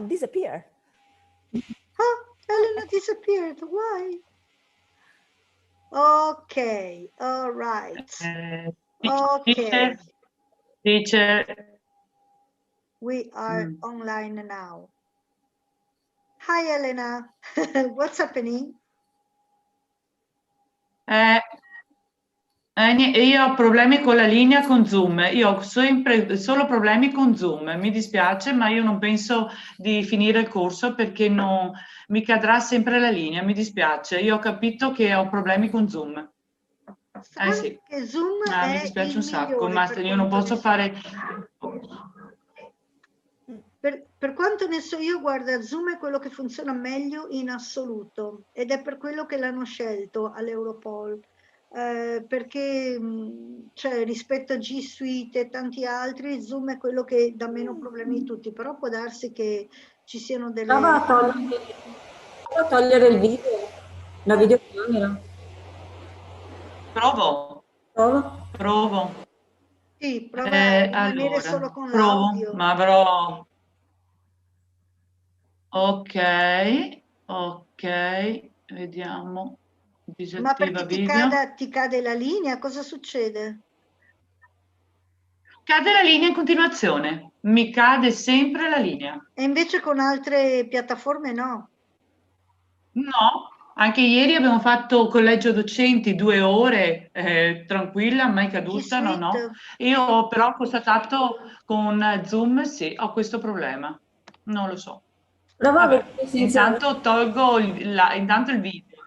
disappear. Oh, Elena disappeared. Why? Okay, all right. Okay. Dice We are online now. Hi, Elena. What's happening? io ho problemi con la linea con Zoom, io ho sempre solo problemi con Zoom, mi dispiace, ma io non penso di finire il corso perché mi cadrà sempre la linea, mi dispiace, io ho capito che ho problemi con Zoom. Sì. Che Zoom Mi è dispiace il un sacco, migliore ma per io non quanto posso fare... Per quanto ne so io, guarda, Zoom è quello che funziona meglio in assoluto ed è per quello che l'hanno scelto all'Europol, perché cioè, rispetto a G Suite e tanti altri, Zoom è quello che dà meno problemi di tutti, però può darsi che ci siano delle... Prova a togliere il video, la videocamera. Provo. Sì, prova a rimanere Allora, solo con provo, l'audio. ma avrò... Ok, vediamo. Ma Disattiva perché video. ti cade la linea? Cosa succede? Cade la linea in continuazione, mi cade sempre la linea. E invece con altre piattaforme no? No, anche ieri abbiamo fatto collegio docenti 2 ore, tranquilla, mai caduta, no. Io ho però constatato con Zoom, sì, ho questo problema, non lo so. Vabbè, intanto tolgo intanto il video.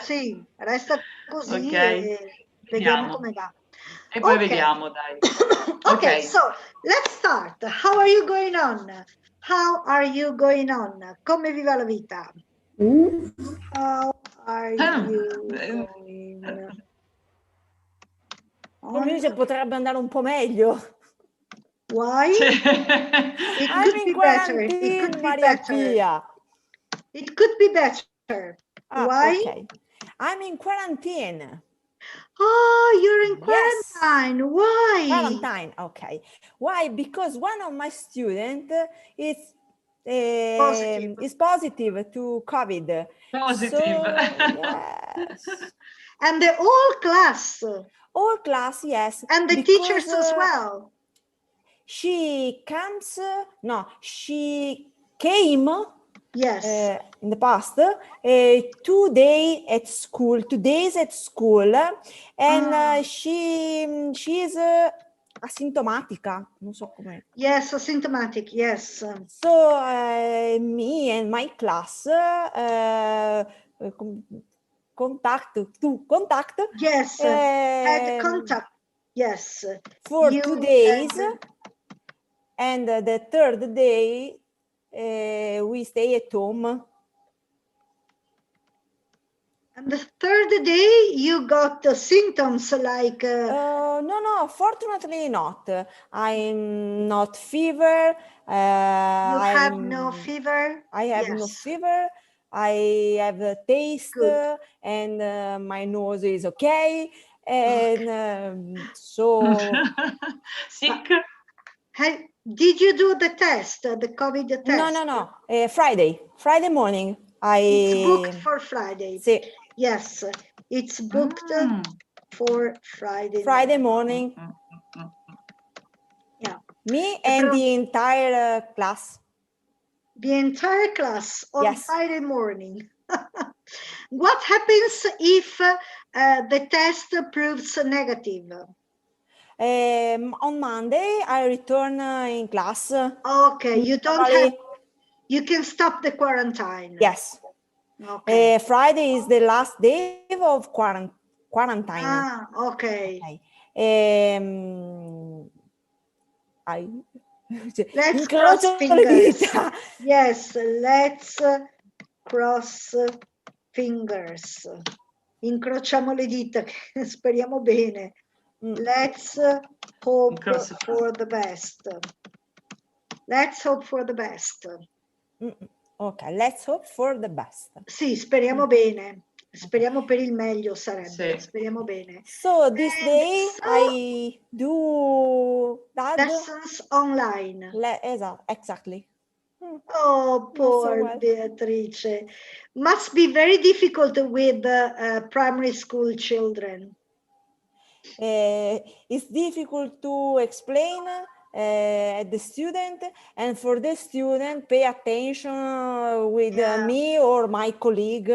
Sì, resta così Ok, e vediamo vediamo. come va. E poi vediamo, dai. Ok, so let's start. How are you going on? How are you going on? Come vi va la vita? How are you going on? Come dice, potrebbe andare un po' meglio. Why? It could be better. It could be better. It could be better. Why? Okay. I'm in quarantine. Oh, you're in quarantine. Yes. Why? Quarantine, okay. Why? Because one of my students is positive to COVID. Positive. So, yes. And the whole class. All class, yes. And the teachers as well. She came. Yes. In the past, 2 days at school, and she's asintomatica. Non so come. Yes, asymptomatic. Yes. So me and my class contact. Yes. Had contact. Yes. For 2 days, and the third day. We stay at home. And the third day you got symptoms like... No, fortunately not. I'm not fever. You have no fever? I have no fever. I have a taste. Good. And my nose is okay. And so... Sick? Did you do the test, the COVID test? No. Friday morning. It's booked for Friday. Sì. Yes, it's booked for Friday. Friday morning. Yeah. Me and the entire class. The entire class on Yes. Friday morning. What happens if the test proves negative? On Monday, I return in class. Okay, you don't have, you can stop the quarantine. Yes. Okay. Friday is the last day of quarantine. Ah, okay. Let's cross fingers. Yes, let's cross fingers. Incrociamo le dita, speriamo bene. Let's hope for the best. Let's hope for the best. Ok, let's hope for the best. Sì, speriamo bene. Speriamo per il meglio sarebbe. Sì. Speriamo bene. So this day I do lessons online. Exactly. Oh, Not so poor well. Beatrice. Must be very difficult with primary school children. It's difficult to explain the student, and for the student pay attention with me or my colleague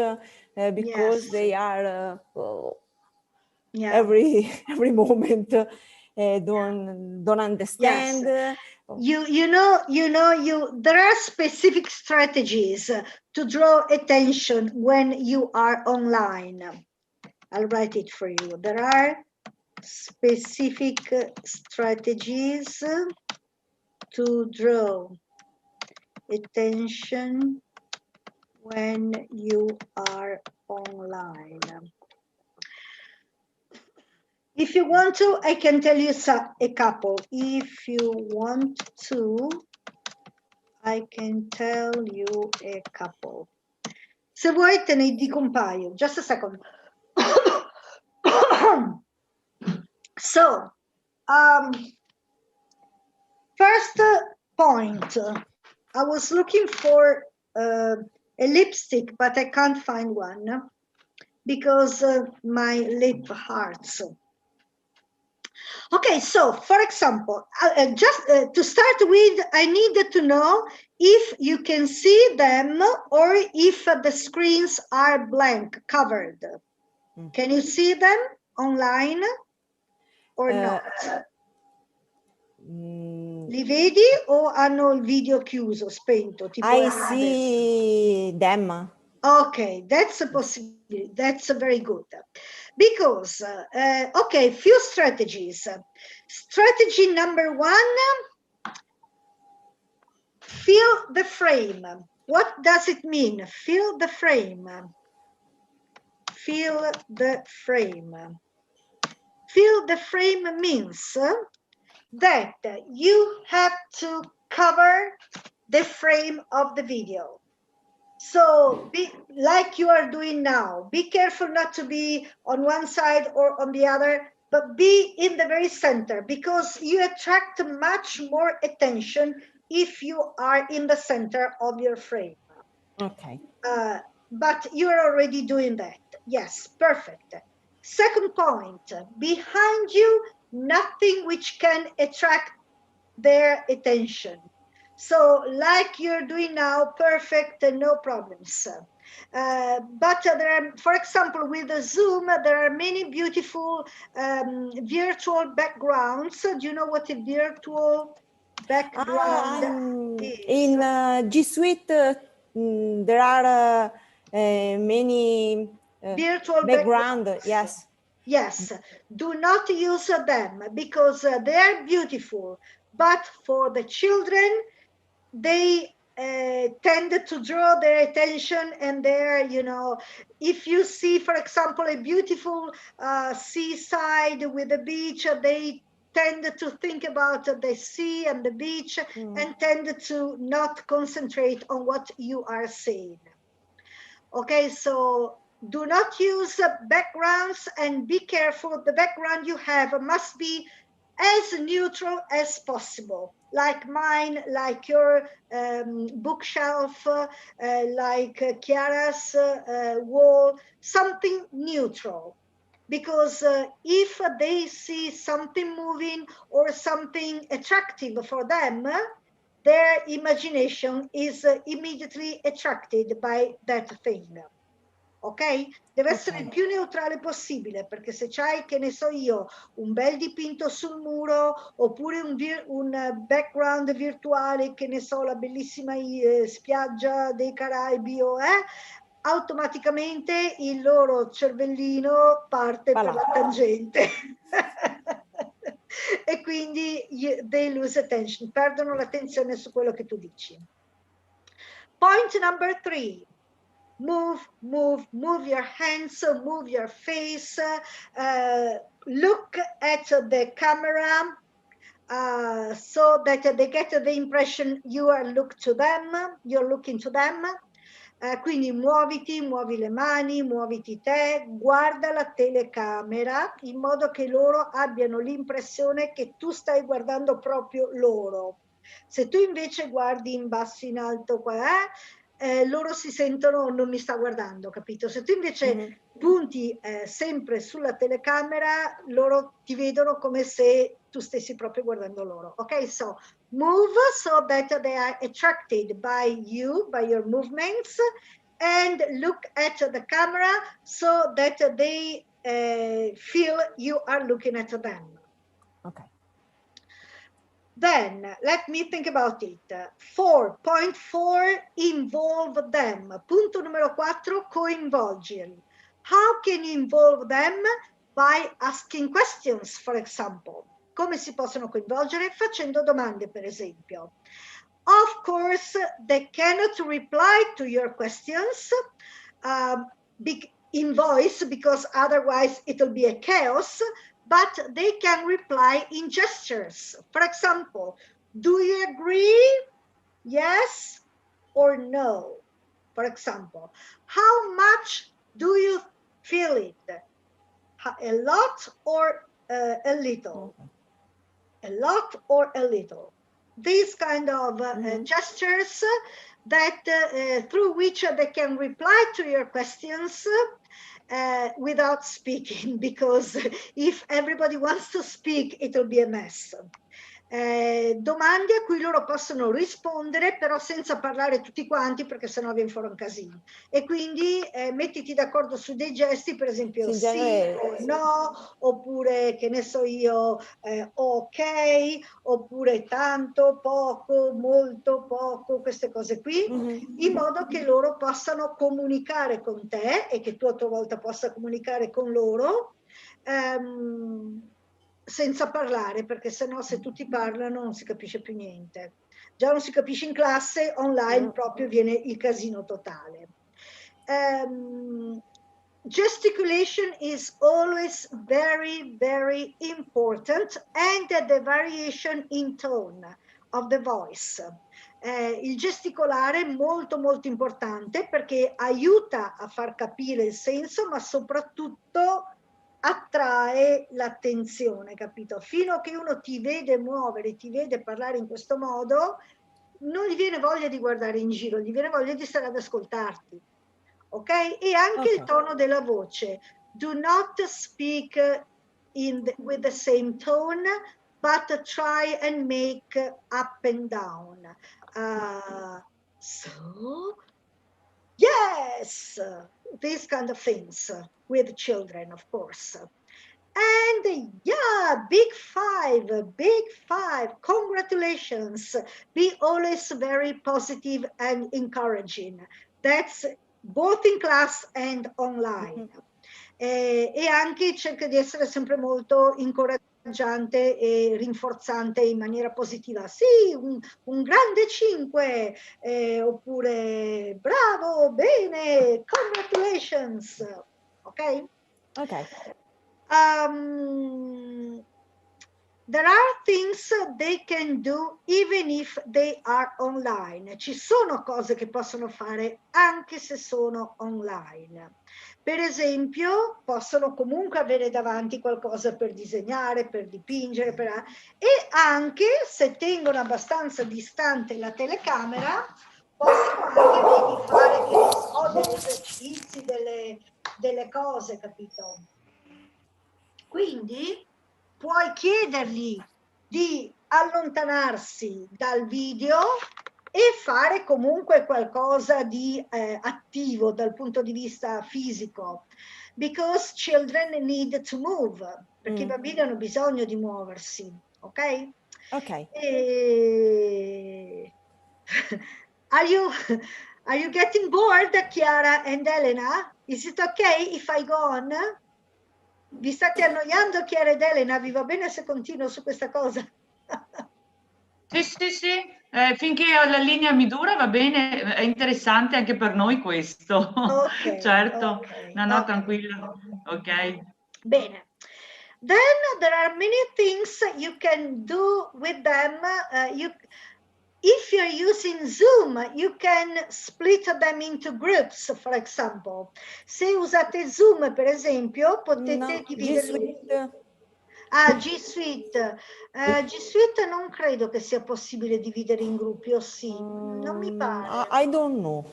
because they are every moment don't understand. Yes. There are specific strategies to draw attention when you are online. I'll write it for you. There are specific strategies to draw attention when you are online. If you want to, I can tell you a couple. If you want to, I can tell you a couple. Se vuoi te ne dico un paio. Just a second. So, first point. I was looking for a lipstick, but I can't find one because my lip hurts. Okay, so for example, just to start with, I needed to know if you can see them or if the screens are blank, covered. Can you see them online or not? Li vedi o hanno il video chiuso, spento? I see them. Okay, that's a possibility. That's very good. Because, okay, few strategies. Strategy number one, fill the frame. What does it mean? Fill the frame. Fill the frame. Fill the frame means that you have to cover the frame of the video. So be like you are doing now. Be careful not to be on one side or on the other, but be in the very center because you attract much more attention if you are in the center of your frame. Okay. But you're already doing that. Yes, perfect. Second point, behind you, nothing which can attract their attention. So like you're doing now, perfect, no problems. But there are, for example, with the Zoom, there are many beautiful virtual backgrounds. Do you know what a virtual background is? In G Suite, there are many virtual background. Yes. Yes, do not use them because they are beautiful, but for the children, they tend to draw their attention and they're, if you see, for example, a beautiful seaside with a beach, they tend to think about the sea and the beach and tend to not concentrate on what you are saying. Okay, so do not use backgrounds and be careful. The background you have must be as neutral as possible, like mine, like your bookshelf, like Chiara's wall, something neutral. Because if they see something moving or something attractive for them, their imagination is immediately attracted by that thing. Ok? Deve essere il più neutrale possibile, perché se c'hai, che ne so io, un bel dipinto sul muro, oppure un background virtuale, che ne so, la bellissima spiaggia dei Caraibi, automaticamente il loro cervellino parte per la tangente. E quindi they lose attention, perdono l'attenzione su quello che tu dici. Point number 3. Move your hands, move your face, look at the camera so that they get the impression you're looking to them. Quindi muovi le mani, muoviti te, guarda la telecamera in modo che loro abbiano l'impressione che tu stai guardando proprio loro. Se tu invece guardi in basso, in alto, qua, loro si sentono non mi sta guardando, capito? Se tu invece punti sempre sulla telecamera, loro ti vedono come se tu stessi proprio guardando loro. Ok, so move so that they are attracted by you, by your movements, and look at the camera so that they feel you are looking at them. Okay. Then let me think about it. 4.4 involve them. Punto numero 4, coinvolgili. How can you involve them? By asking questions, for example. Come si possono coinvolgere? Facendo domande, per esempio. Of course, they cannot reply to your questions in voice, because otherwise it will be a chaos, but they can reply in gestures. For example, do you agree? Yes or no? For example, how much do you feel it? A lot or a little? A lot or a little? These kind of gestures that through which they can reply to your questions without speaking, because if everybody wants to speak, it will be a mess. Domande a cui loro possono rispondere, però senza parlare tutti quanti, perché sennò viene fuori un casino. E quindi mettiti d'accordo su dei gesti, per esempio sì o no, oppure che ne so io, ok, oppure tanto, poco, molto, poco, queste cose qui, in modo che loro possano comunicare con te e che tu a tua volta possa comunicare con loro, senza parlare, perché sennò se tutti parlano non si capisce più niente. Già non si capisce in classe, online proprio viene il casino totale. Gesticulation is always very, very important, and the variation in tone of the voice. Il gesticolare è molto molto importante perché aiuta a far capire il senso, ma soprattutto attrae l'attenzione, capito? Fino a che uno ti vede muovere, ti vede parlare in questo modo, non gli viene voglia di guardare in giro, gli viene voglia di stare ad ascoltarti, ok? E anche il tono della voce. Do not speak with the same tone, but try and make up and down. So, yes, these kind of things with children, of course. And yeah, big five, congratulations. Be always very positive and encouraging. That's both in class and online. E anche cerca di essere sempre molto incoraggiante e rinforzante in maniera positiva. Sì, un grande 5, oppure bravo, bene, congratulations. Ok? Ok. There are things they can do even if they are online. Ci sono cose che possono fare anche se sono online. Per esempio, possono comunque avere davanti qualcosa per disegnare, per dipingere, e anche se tengono abbastanza distante la telecamera, possono anche fare, che ne so, degli esercizi, delle cose, capito? Quindi puoi chiedergli di allontanarsi dal video e fare comunque qualcosa di attivo dal punto di vista fisico, because children need to move, perché i bambini hanno bisogno di muoversi, ok? Ok. Are you getting bored, Chiara and Elena? Is it okay if I go on? Vi state annoiando, Chiara ed Elena? Vi va bene se continuo su questa cosa? Sì. Finché la linea mi dura va bene, è interessante anche per noi questo. Okay, Certo, okay, no, okay. tranquilla, ok. Bene. Then there are many things you can do with them. If you're using Zoom, you can split them into groups, for example. Se usate Zoom, per esempio, potete dividerli. Ah, G Suite. G Suite non credo che sia possibile dividere in gruppi, o sì? Non mi pare. I don't know,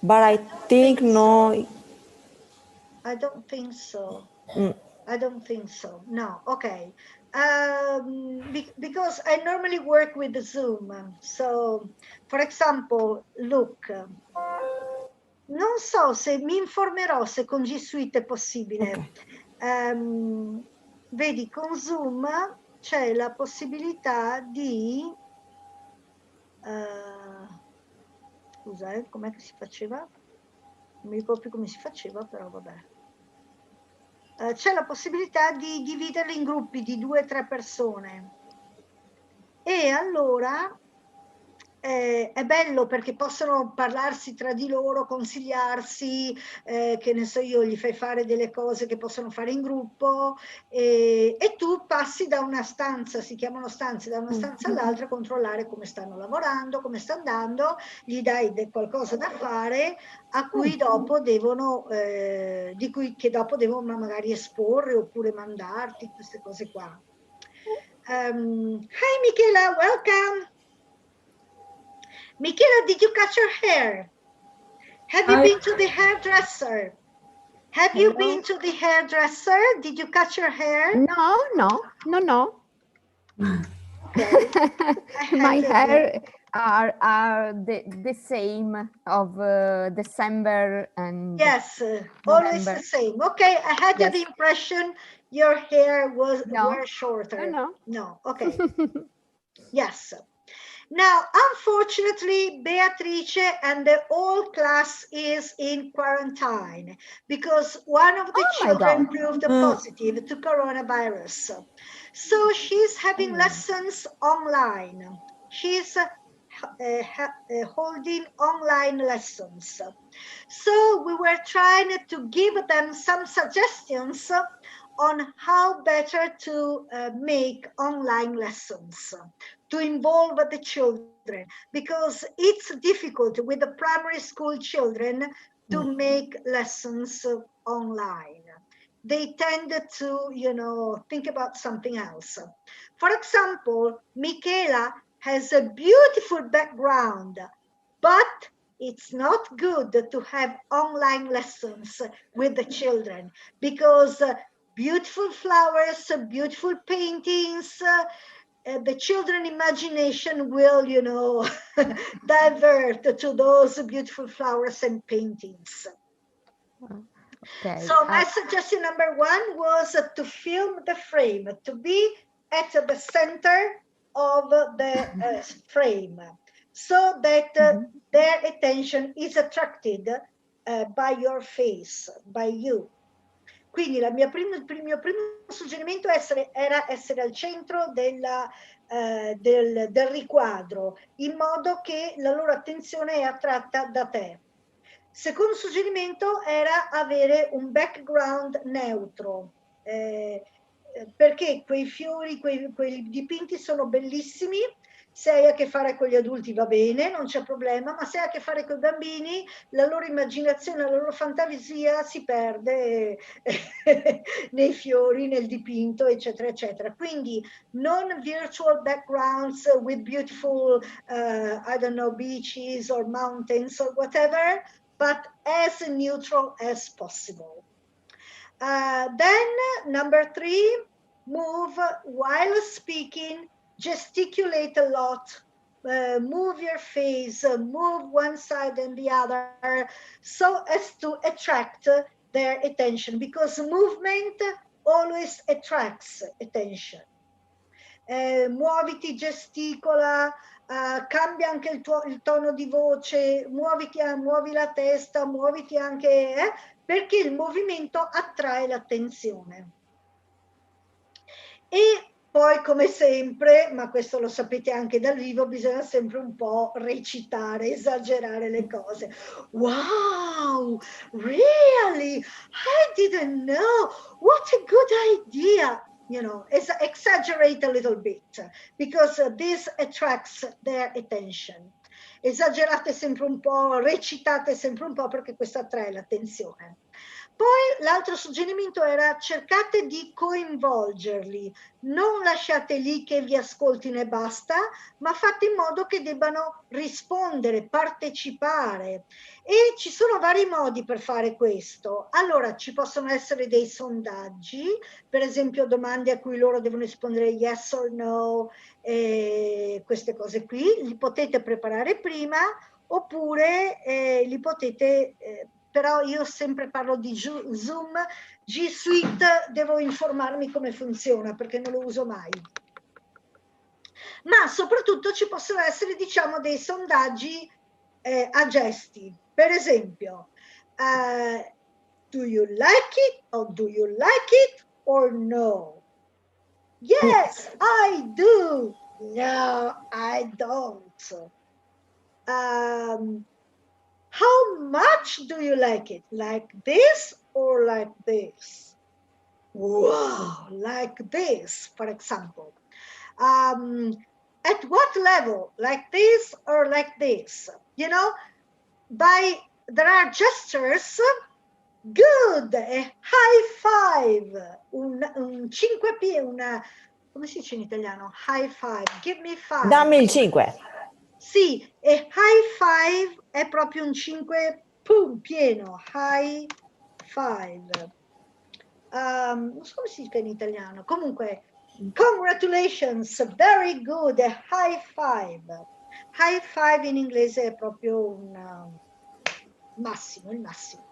but I think no. I don't think so. Mm. I don't think so. No, okay. Because I normally work with Zoom. So, for example, look, non so se mi informerò se con G Suite è possibile. Okay. Vedi, con Zoom c'è la possibilità di... scusa, com'è che si faceva? Non mi ricordo più come si faceva, però vabbè. C'è la possibilità di dividerli in gruppi di 2 o 3 persone. E allora è bello perché possono parlarsi tra di loro, consigliarsi, che ne so io, gli fai fare delle cose che possono fare in gruppo e tu passi da una stanza, si chiamano stanze, da una stanza all'altra a controllare come stanno lavorando, come sta andando, gli dai qualcosa da fare a cui dopo devono, che dopo devono magari esporre oppure mandarti, queste cose qua. Hi Michela, welcome. Michela, did you cut your hair? Have you been to the hairdresser? Have you been to the hairdresser? Did you cut your hair? No. Okay. My hair are the same of December and yes, always the same. Okay, I had the impression your hair were shorter. No. Okay. Yes. Now, unfortunately, Beatrice and the whole class is in quarantine because one of the children proved positive to coronavirus. So she's having lessons online. She's holding online lessons. So we were trying to give them some suggestions on how better to make online lessons, to involve the children, because it's difficult with the primary school children to make lessons online. They tend to, think about something else. For example, Michela has a beautiful background, but it's not good to have online lessons with the children because beautiful flowers, beautiful paintings, the children imagination will, divert to those beautiful flowers and paintings. Okay. So my suggestion number 1 was to film the frame, to be at the center of the frame, so that their attention is attracted by your face, by you. Quindi il mio primo suggerimento era essere al centro del riquadro, in modo che la loro attenzione è attratta da te. Secondo suggerimento era avere un background neutro, perché quei fiori, quei dipinti sono bellissimi. Se hai a che fare con gli adulti va bene, non c'è problema, ma se hai a che fare con i bambini, la loro immaginazione, la loro fantasia si perde nei fiori, nel dipinto, eccetera, eccetera. Quindi non virtual backgrounds with beautiful, I don't know, beaches or mountains or whatever, but as neutral as possible. Then number 3, move while speaking, gesticulate a lot, move your face, move one side and the other, so as to attract their attention, because movement always attracts attention. Muoviti, gesticola, cambia anche il tono di voce, muovi la testa, muoviti anche, perché il movimento attrae l'attenzione. E poi, come sempre, ma questo lo sapete anche dal vivo, bisogna sempre un po' recitare, esagerare le cose. Wow, really? I didn't know. What a good idea. Exaggerate a little bit, because this attracts their attention. Esagerate sempre un po', recitate sempre un po', perché questo attrae l'attenzione. Poi l'altro suggerimento era: cercate di coinvolgerli, non lasciate lì che vi ascoltino e basta, ma fate in modo che debbano rispondere, partecipare. E ci sono vari modi per fare questo. Allora, ci possono essere dei sondaggi, per esempio domande a cui loro devono rispondere yes or no, queste cose qui, li potete preparare prima, oppure li potete, però io sempre parlo di Zoom, G Suite devo informarmi come funziona perché non lo uso mai. Ma soprattutto ci possono essere, diciamo, dei sondaggi a gesti. Per esempio, do you like it or do you like it or no? Yes, I do. No, I don't. How much do you like it? Like this or like this? Wow, like this, for example. At what level? Like this or like this? You know, there are gestures. Good, a high five, un 5 piedi, come si dice in italiano? High five, give me five. Dammi il 5. Sì, e high five è proprio un 5 pieno, high five. Non so come si dice in italiano, comunque, congratulations, very good, a high five. High five in inglese è proprio un massimo, il massimo.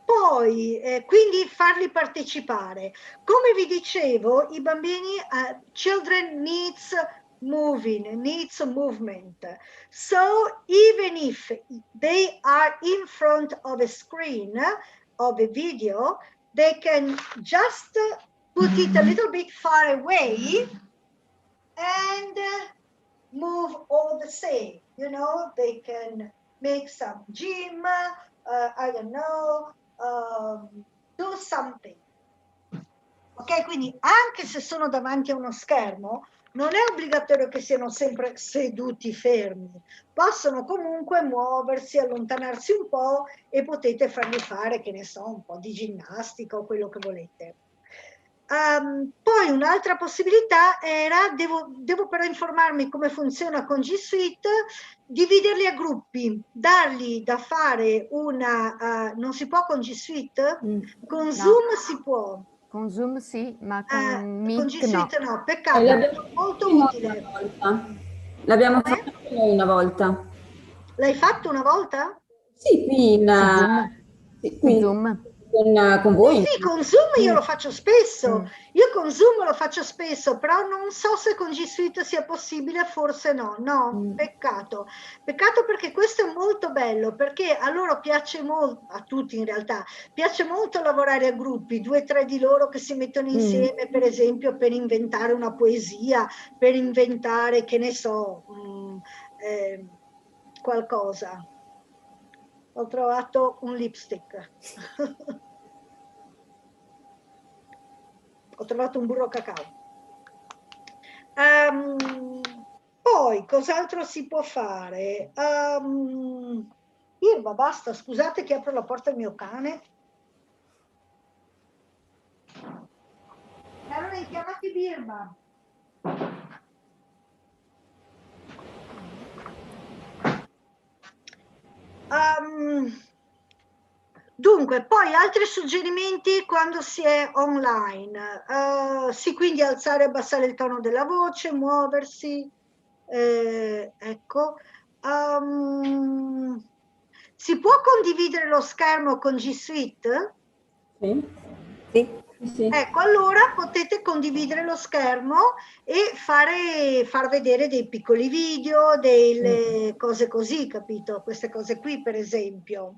Poi, quindi farli partecipare. Come vi dicevo, i bambini, children needs movement. So even if they are in front of a screen, of a video, they can just put it a little bit far away and move all the same. You know, they can make some gym, I don't know, do something. Ok, quindi anche se sono davanti a uno schermo, non è obbligatorio che siano sempre seduti fermi. Possono comunque muoversi, allontanarsi un po' e potete farli fare, che ne so, un po' di ginnastica o quello che volete. Poi un'altra possibilità era, devo però informarmi come funziona con G Suite, dividerli a gruppi, dargli da fare non si può con G Suite? Con no. Zoom si può. Con Zoom sì, ma con Meet con G Suite no. Peccato, è molto utile. L'abbiamo fatto noi una volta. L'hai fatto una volta? Sì, qui in Zoom. sì, qui Zoom. con voi. Sì, con Zoom io lo faccio spesso. Io con Zoom lo faccio spesso, però non so se con G Suite sia possibile, forse no. No, peccato. Peccato, perché questo è molto bello, perché a loro piace molto, a tutti in realtà, piace molto lavorare a gruppi, 2 o 3 di loro che si mettono insieme, per esempio, per inventare una poesia, per inventare, che ne so, qualcosa. Ho trovato un lipstick. Ho trovato un burro cacao. Poi, cos'altro si può fare? Irma, basta, scusate che apro la porta al mio cane. Allora, chiamati Birma. Dunque, poi altri suggerimenti quando si è online. Sì, quindi alzare e abbassare il tono della voce, muoversi. Ecco. Si può condividere lo schermo con G Suite? Sì. Sì. Sì. Ecco, allora potete condividere lo schermo e far vedere dei piccoli video, delle cose così, capito? Queste cose qui, per esempio.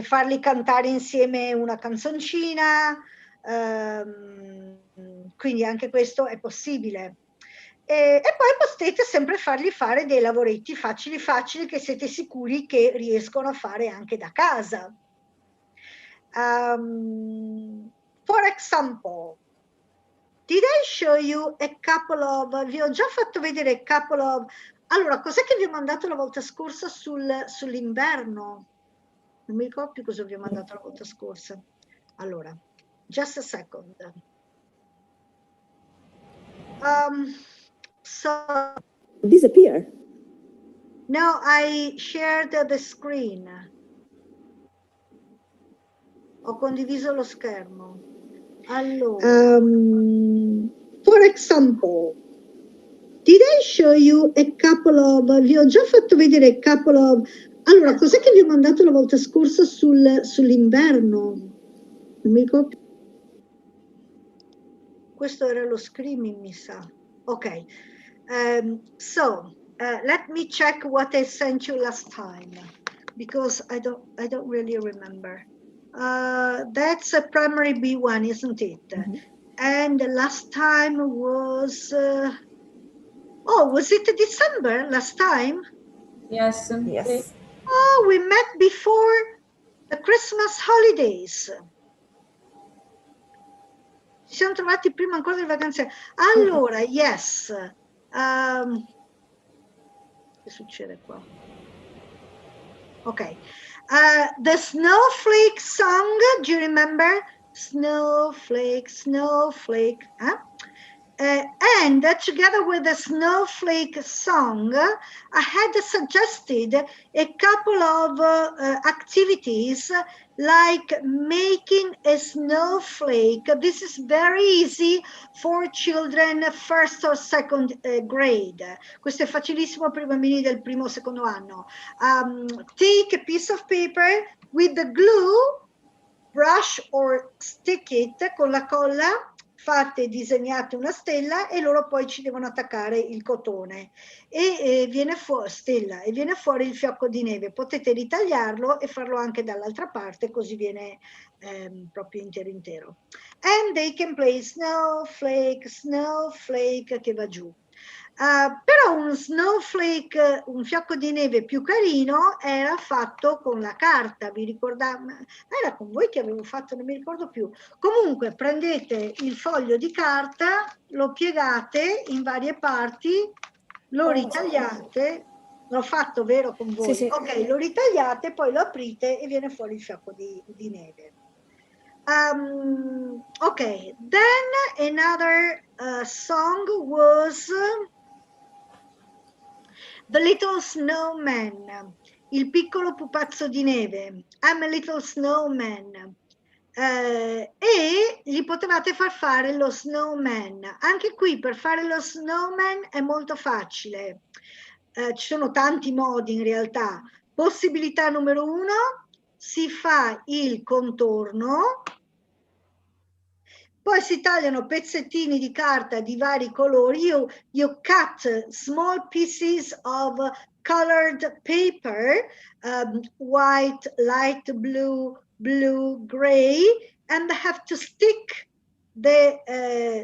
Farli cantare insieme una canzoncina, quindi anche questo è possibile. E poi potete sempre fargli fare dei lavoretti facili che siete sicuri che riescono a fare anche da casa. For example, did I show you a couple of, vi ho già fatto vedere a couple of Allora, cos'è che vi ho mandato la volta scorsa sull'inverno? Non mi ricordo più cosa vi ho mandato la volta scorsa. Allora, just a second. So disappear. no, I shared the screen. Ho condiviso lo schermo. Allora. For example, did I show you a couple of, vi ho già fatto vedere a couple of, allora, cos'è che vi ho mandato la volta scorsa sull'inverno? Non mi ricordo più. Questo era lo screaming, mi sa. Ok. So, let me check what I sent you last time, because I don't really remember. That's a primary B1, isn't it? Mm-hmm. And the last time was, was it December last time? Yes. Yes. Oh, we met before the Christmas holidays. Ci siamo trovati prima ancora delle vacanze. Allora, yes. Che succede qua? Ok. The Snowflake Song, do you remember? Snowflake, snowflake. Huh? And together with the Snowflake Song, I had suggested a couple of activities like making a snowflake. This is very easy for children first or second grade. Questo è facilissimo per i bambini del primo o secondo anno. Take a piece of paper with the glue, brush or stick it con la colla, fate disegnate una stella e loro poi ci devono attaccare il cotone e viene fuori stella e viene fuori il fiocco di neve. Potete ritagliarlo e farlo anche dall'altra parte, così viene proprio intero. And they can play snowflake, snowflake, che va giù. Però un snowflake, un fiocco di neve più carino, era fatto con la carta, vi ricordate? Era con voi che avevo fatto, non mi ricordo più. Comunque prendete il foglio di carta, lo piegate in varie parti, lo ritagliate, l'ho fatto vero con voi? Sì, sì. Ok, lo ritagliate, poi lo aprite e viene fuori il fiocco di neve. Okay, then another song was The Little Snowman, il piccolo pupazzo di neve, I'm a little snowman, e gli potevate far fare lo snowman. Anche qui per fare lo snowman è molto facile, ci sono tanti modi in realtà. Possibilità numero 1, si fa il contorno, poi si tagliano pezzettini di carta di vari colori. You cut small pieces of colored paper, white, light blue, blue, gray, and have to stick the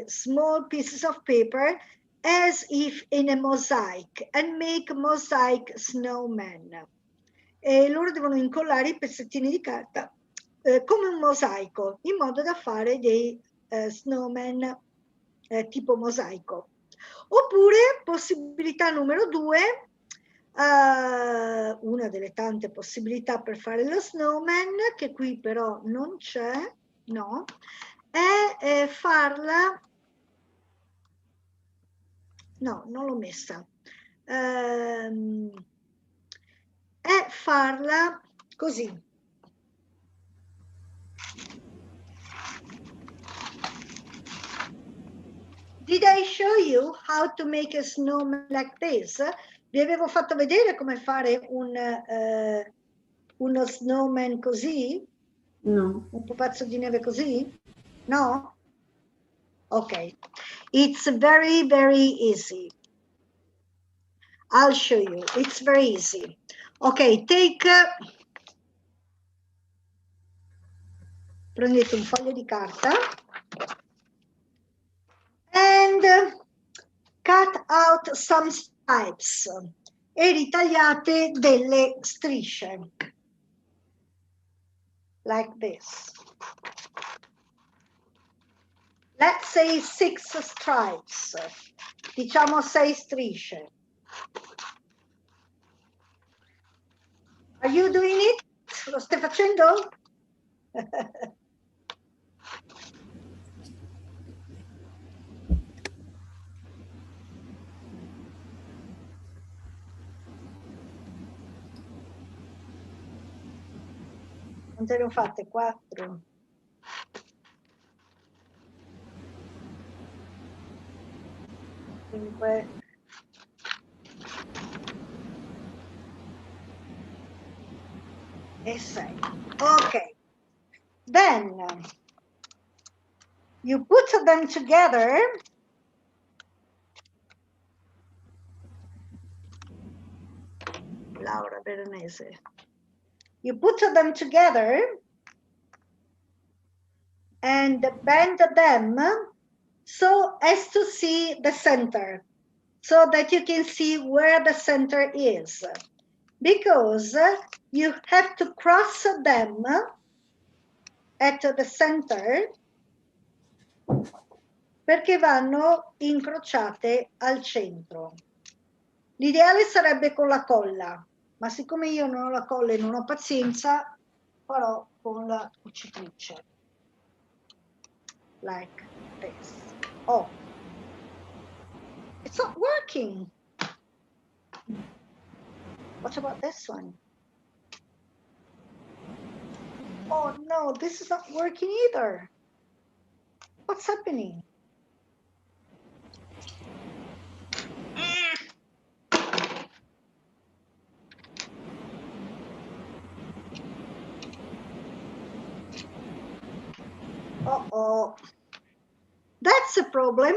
small pieces of paper as if in a mosaic and make mosaic snowman. E loro devono incollare i pezzettini di carta come un mosaico, in modo da fare dei snowman tipo mosaico. Oppure possibilità numero 2, una delle tante possibilità per fare lo snowman, che qui però non c'è, no, è farla, no, non l'ho messa, è farla così. Did I show you how to make a snowman like this? Vi avevo fatto vedere come fare uno snowman così? No. Un pupazzo di neve così? No? Ok. It's very, very easy. I'll show you. It's very easy. Ok, prendete un foglio di carta and cut out some stripes e ritagliate delle strisce like this. Let's say 6 stripes, diciamo 6 strisce. you doing it? Lo stai facendo? Quante ne ho fatte? 4. Cinque. E 6. Okay. Then you put them together. Laura Veronese. You put them together and bend them so as to see the center, so that you can see where the center is, because you have to cross them at the center perché vanno incrociate al centro. L'ideale sarebbe con la colla, ma siccome io non ho la colla e non ho pazienza, farò con la cucitrice. Like this. Oh, it's not working. What about this one? Oh no, this is not working either. What's happening? Uh-oh. That's a problem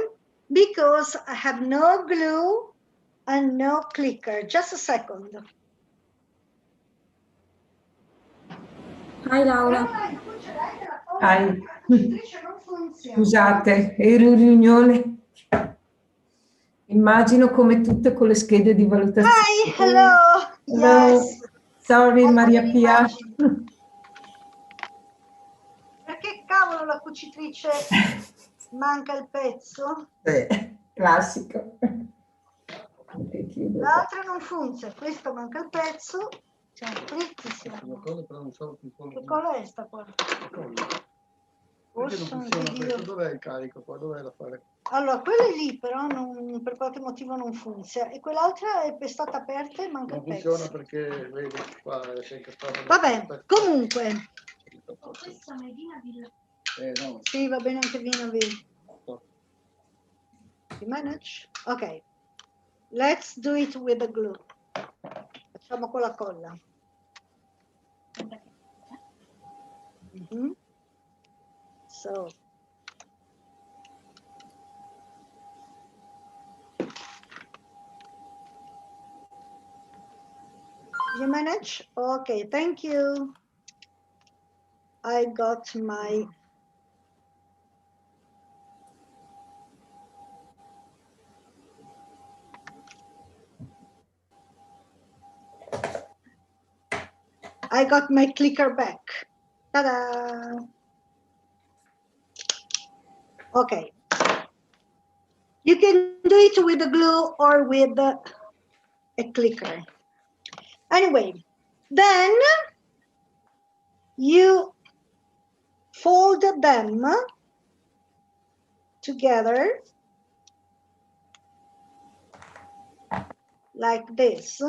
because I have no glue and no clicker. Just a second. Hi Laura. Hi. Scusate, ero in riunione. Immagino come tutte con le schede di valutazione. Hi, hello. Hello. Yes. Sorry, Maria Pia. Perché cavolo la cucitrice manca il pezzo? Classico. L'altra non funziona, questo manca il pezzo. Siamo fritti, siamo. Che colla è sta qua? Perché non funziona questo? Dov'è il carico qua? Dov'è da fare? Allora, quella è lì, però per qualche motivo non funziona. E quell'altra è stata aperta e manca il pezzo. Non funziona perché, vedi, qua c'è incastrato. Vabbè, comunque. Questa Medina Villa. No. Sì, va bene anche Vinaville. You manage? Ok. Let's do it with the glue. Facciamo con la colla. So. You manage? Okay, thank you. I got my clicker back. Ta-da! Okay. You can do it with the glue or with a clicker. Anyway, then you fold them together like this.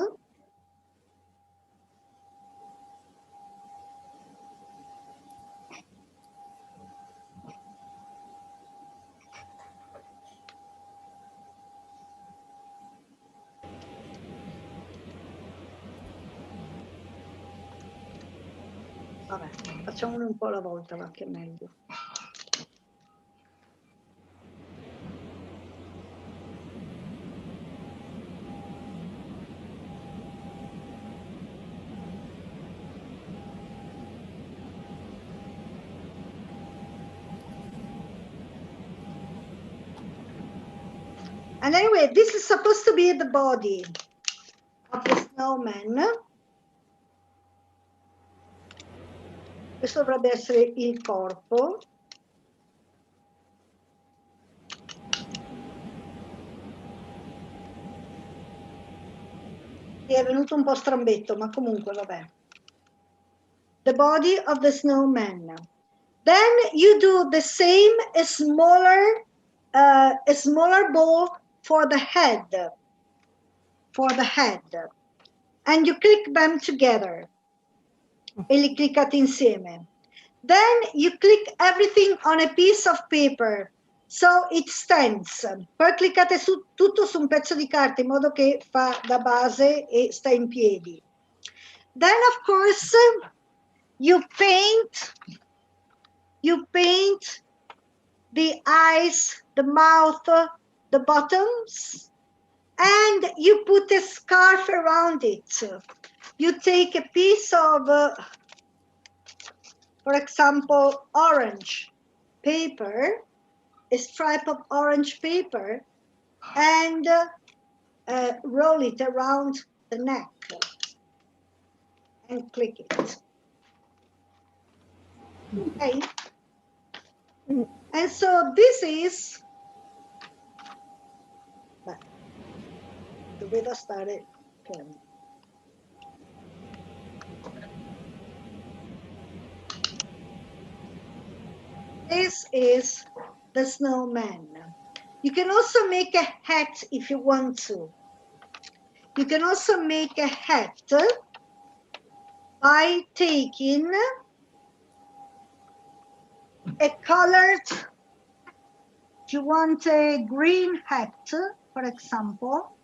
Vabbè, facciamone un po' alla volta, va che è meglio. And anyway, this is supposed to be the body of the snowman. Questo dovrebbe essere il corpo. È venuto un po' strambetto, ma comunque vabbè. the body of the snowman. Then you do the same, a smaller ball for the head. And you click them together. E li cliccate insieme. Then you click everything on a piece of paper, so it stands. Poi cliccate tutto su un pezzo di carta in modo che fa da base e sta in piedi. Then of course you paint the eyes, the mouth, the bottoms, and you put a scarf around it. You take a piece of, for example, orange paper, a stripe of orange paper, and roll it around the neck and click it. Okay? And so this is, dove stare fermo. This is the snowman. You can also make a hat if you want to. You can also make a hat by taking a colored, if you want a green hat, for example,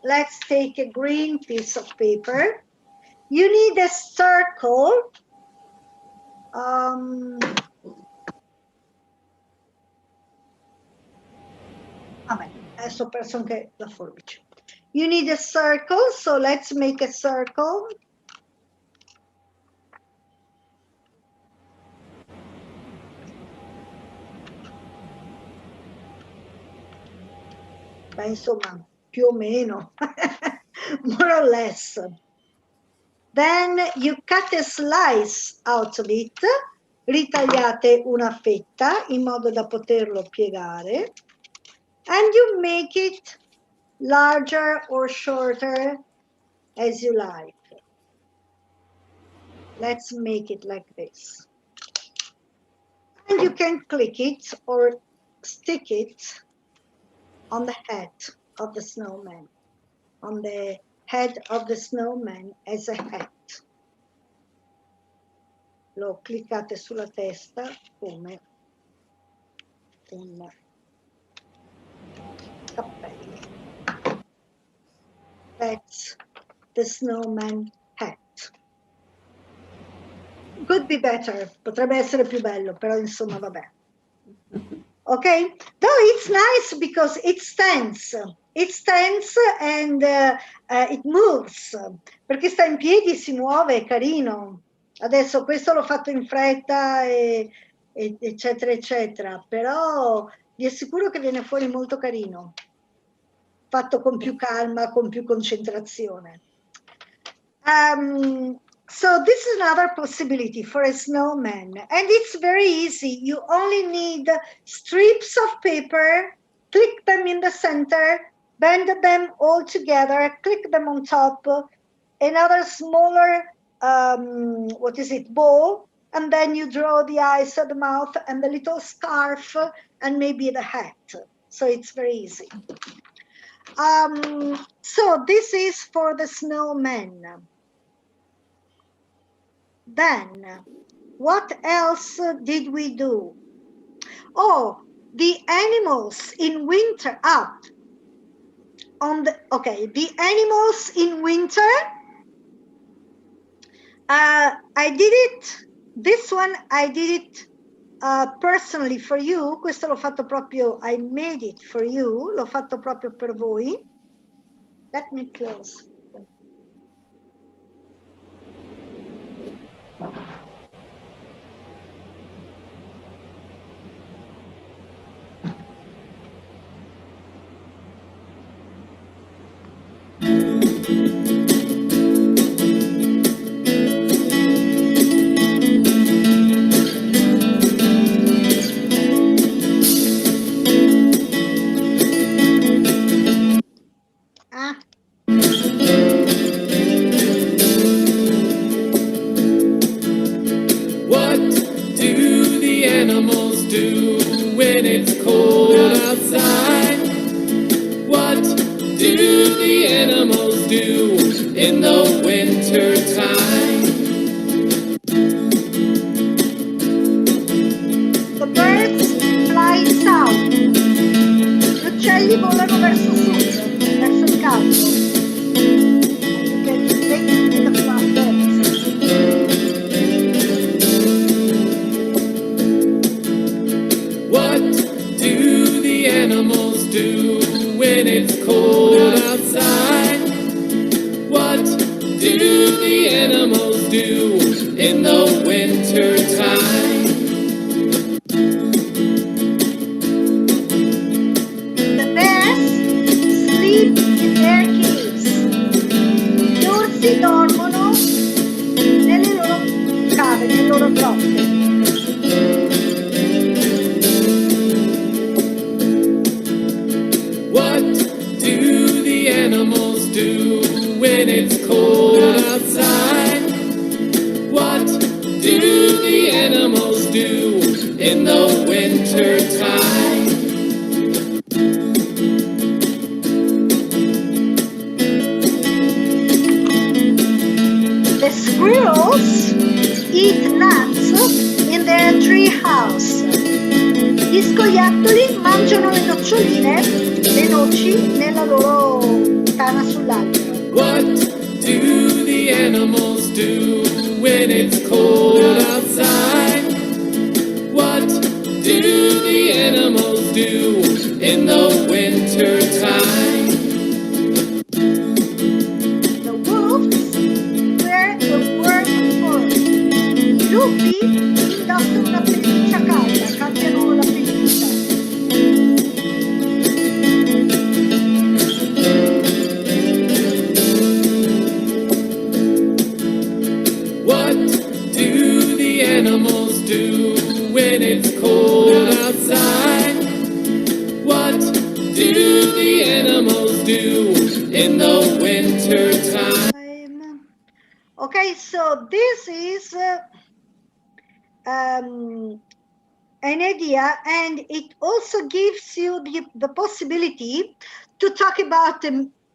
let's take a green piece of paper. You need a circle. Adesso ho perso anche la forbice. You need a circle, so let's make a circle. Beh, insomma, più o meno, more or less. Then you cut a slice out of it, ritagliate una fetta in modo da poterlo piegare, and you make it larger or shorter as you like. Let's make it like this. And you can click it or stick it on the head of the snowman, on the head of the snowman as a hat. Lo cliccate sulla testa come un cappello. That's the snowman hat. Could be better, potrebbe essere più bello, però insomma vabbè. Okay, though it's nice because it stands and it moves, perché sta in piedi, si muove, è carino. Adesso questo l'ho fatto in fretta eccetera eccetera, però vi assicuro che viene fuori molto carino, fatto con più calma, con più concentrazione. So this is another possibility for a snowman, and it's very easy. You only need strips of paper, click them in the center, bend them all together, click them on top, another smaller, ball, and then you draw the eyes, the mouth, and the little scarf, and maybe the hat. So it's very easy. So this is for the snowman. Then, what else did we do? Oh, the animals in winter. The animals in winter. I did it. This one I did it personally for you. Questo l'ho fatto proprio. I made it for you. L'ho fatto proprio per voi. Let me close. in the winter time. The birds fly south. Gli uccelli volano verso sud, verso il caldo. You can make the flatbeds. What do the animals do when it's cold outside? What do the animals do in the winter time? The bears sleep in their caves. Gli orsi dormono nelle loro cave, nelle loro grotte. What do the animals do when it's cold outside? What do the animals do in the winter time? The squirrels eat nuts in their tree house. Gli scoiattoli mangiano le noccioline, le noci nella loro tana sull'albero. What do the animals do when it's cold outside? What do the animals do in the winter time? The wolves wear a warm fur. I lupi indossano una pelliccia calda, cambiano la pelliccia. What do the animals do when it's cold outside? What do the animals do in the winter time? Okay, so this is an idea, and it also gives you the possibility to talk about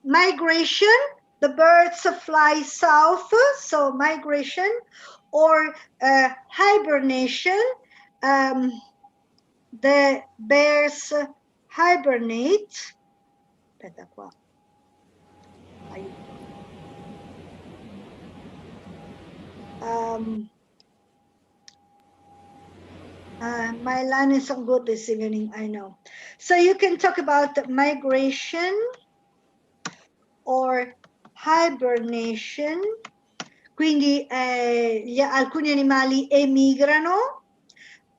migration. The birds fly south, so migration, or hibernation. The bears hibernate. Aspetta qua. My line is so good this evening, I know. So you can talk about migration or hibernation. Quindi alcuni animali emigrano,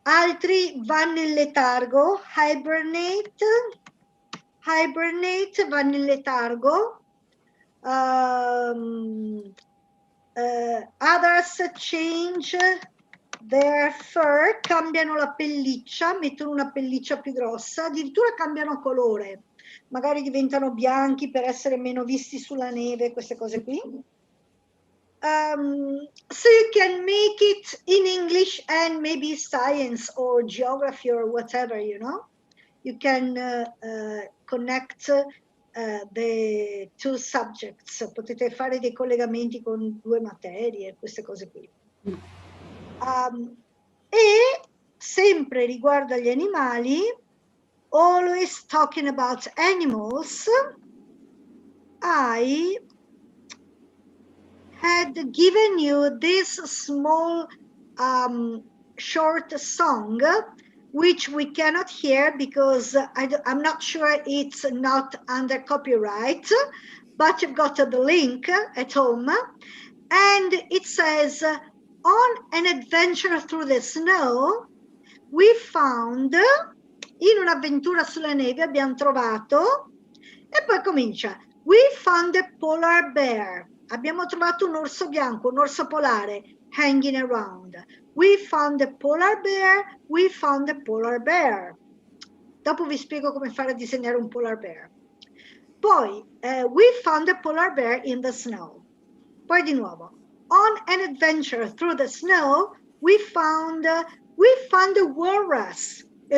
altri vanno in letargo, hibernate, vanno in letargo. Others change their fur, cambiano la pelliccia, mettono una pelliccia più grossa, addirittura cambiano colore, magari diventano bianchi per essere meno visti sulla neve, queste cose qui. So you can make it in English and maybe science or geography or whatever, you know. You can connect the two subjects. Potete fare dei collegamenti con due materie, queste cose qui. E sempre riguardo agli animali, always talking about animals, I had given you this small short song, which we cannot hear because I'm not sure it's not under copyright, but you've got the link at home, and it says, on an adventure through the snow, we found, in un'avventura sulla neve abbiamo trovato, e poi comincia, we found a polar bear. Abbiamo trovato un orso bianco, un orso polare, hanging around. We found a polar bear, we found a polar bear. Dopo vi spiego come fare a disegnare un polar bear. Poi, we found a polar bear in the snow. Poi di nuovo, on an adventure through the snow, we found a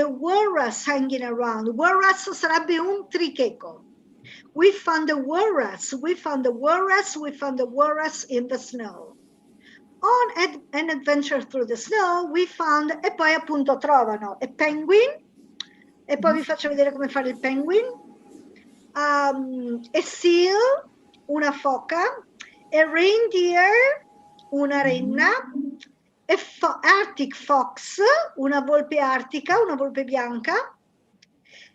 walrus hanging around. Walrus sarebbe un tricheco. We found the walrus. We found the walrus. We found the walrus in the snow. On an adventure through the snow, we found, e poi appunto trovano a penguin, e poi vi faccio vedere come fare il penguin, a seal, una foca, a reindeer, una renna, Arctic fox, una volpe artica, una volpe bianca,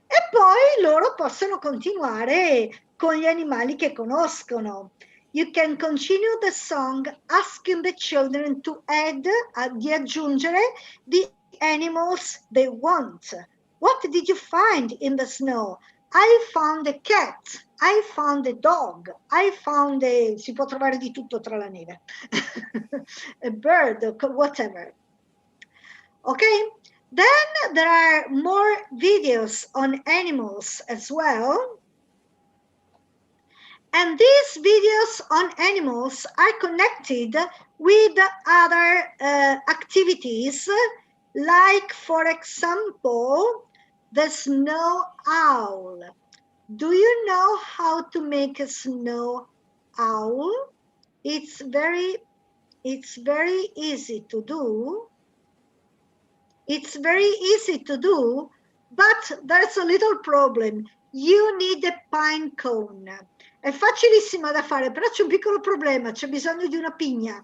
e poi loro possono continuare con gli animali che conoscono. You can continue the song asking the children to add, di aggiungere, the animals they want. What did you find in the snow? I found a cat, I found a dog, I found a... si può trovare di tutto tra la neve. A bird, whatever. Okay, then there are more videos on animals as well. And these videos on animals are connected with other activities, like, for example, the snow owl. Do you know how to make a snow owl? It's very easy to do. It's very easy to do, but there's a little problem. You need a pine cone. È facilissima da fare, però c'è un piccolo problema, c'è bisogno di una pigna.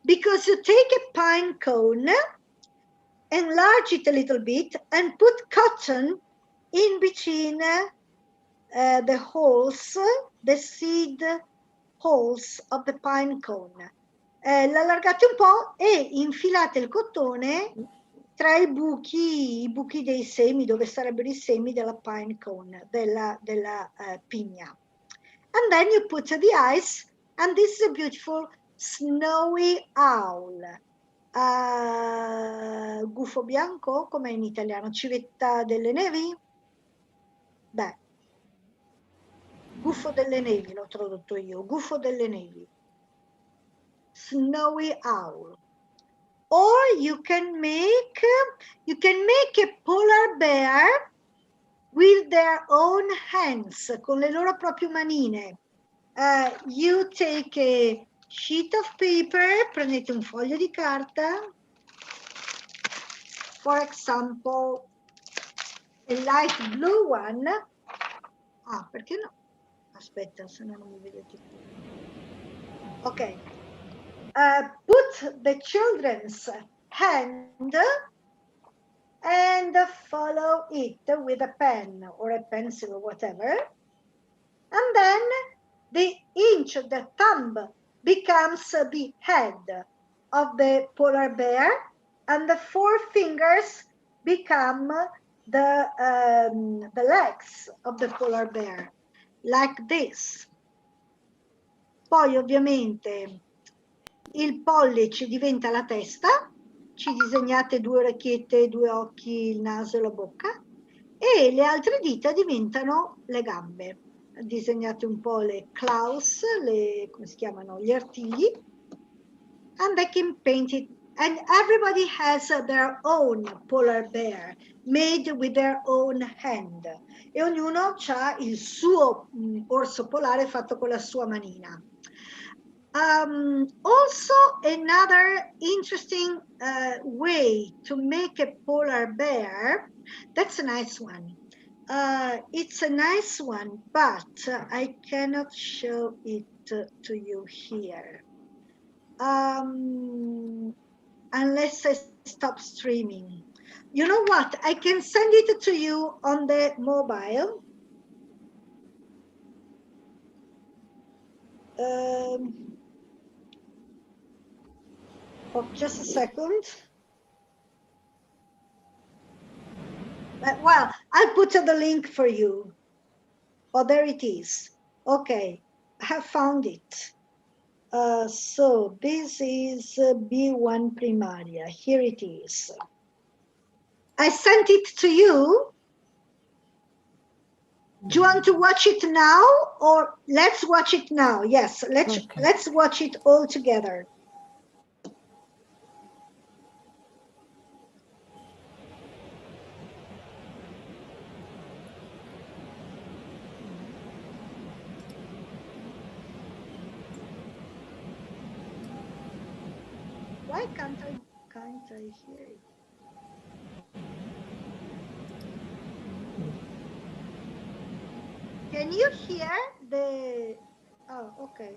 Because you take a pine cone, enlarge it a little bit, and put cotton in between the holes, the seed holes of the pine cone. L'allargate un po' e infilate il cotone tra i buchi dei semi, dove sarebbero i semi della pine cone, della pigna. And then you put the ice, and this is a beautiful snowy owl. Gufo bianco, com'è in italiano? Civetta delle nevi? Beh, gufo delle nevi l'ho tradotto io, gufo delle nevi. Snowy owl. Or you can make a polar bear with their own hands, con le loro proprie manine. You take a sheet of paper, prendete un foglio di carta, for example, a light blue one. Ah, perché no? Aspetta, se no non mi vedete più. Ok. Put the children's hand and follow it with a pen or a pencil or whatever. And then the thumb becomes the head of the polar bear, and the four fingers become the legs of the polar bear, like this. Poi ovviamente il pollice diventa la testa, ci disegnate due orecchiette, due occhi, il naso e la bocca, e le altre dita diventano le gambe. Disegnate un po' le claws, come si chiamano, gli artigli, and they can paint it. And everybody has their own polar bear made with their own hand. E ognuno ha il suo orso polare fatto con la sua manina. Also, another interesting way to make a polar bear, that's a nice one. It's a nice one, but I cannot show it to you here. Unless I stop streaming. You know what? I can send it to you on the mobile. Oh, just a second. Well, I'll put the link for you. Oh, there it is. Okay, I have found it. So this is B1 Primaria. Here it is. I sent it to you. Do you want to watch it now, or let's watch it now? Yes, let's watch it all together. Why can't I hear it? Can you hear the? Oh, okay.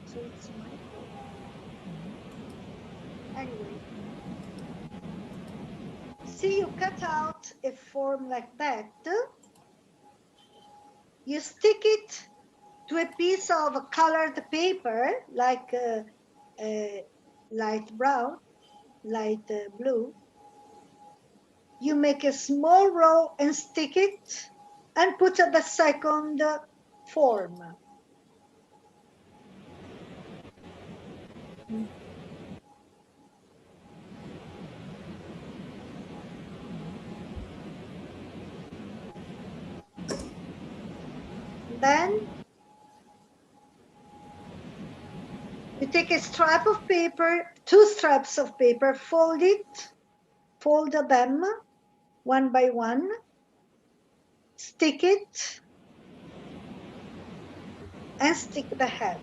So it's my fault. Anyway, see, you cut out a form like that. You stick it to a piece of colored paper, like light brown, light blue. You make a small row and stick it and put the second form. Then you take a strip of paper, 2 strips of paper, fold them one by one, stick it, and stick the head.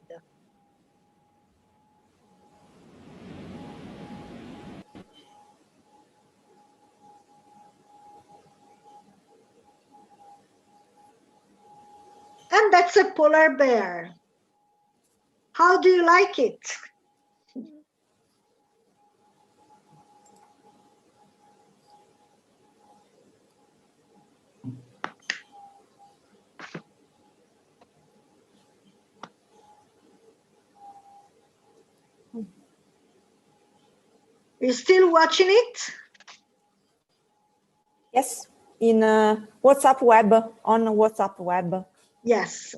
And that's a polar bear. How do you like it? You still watching it? Yes, in WhatsApp web, on WhatsApp web. Yes.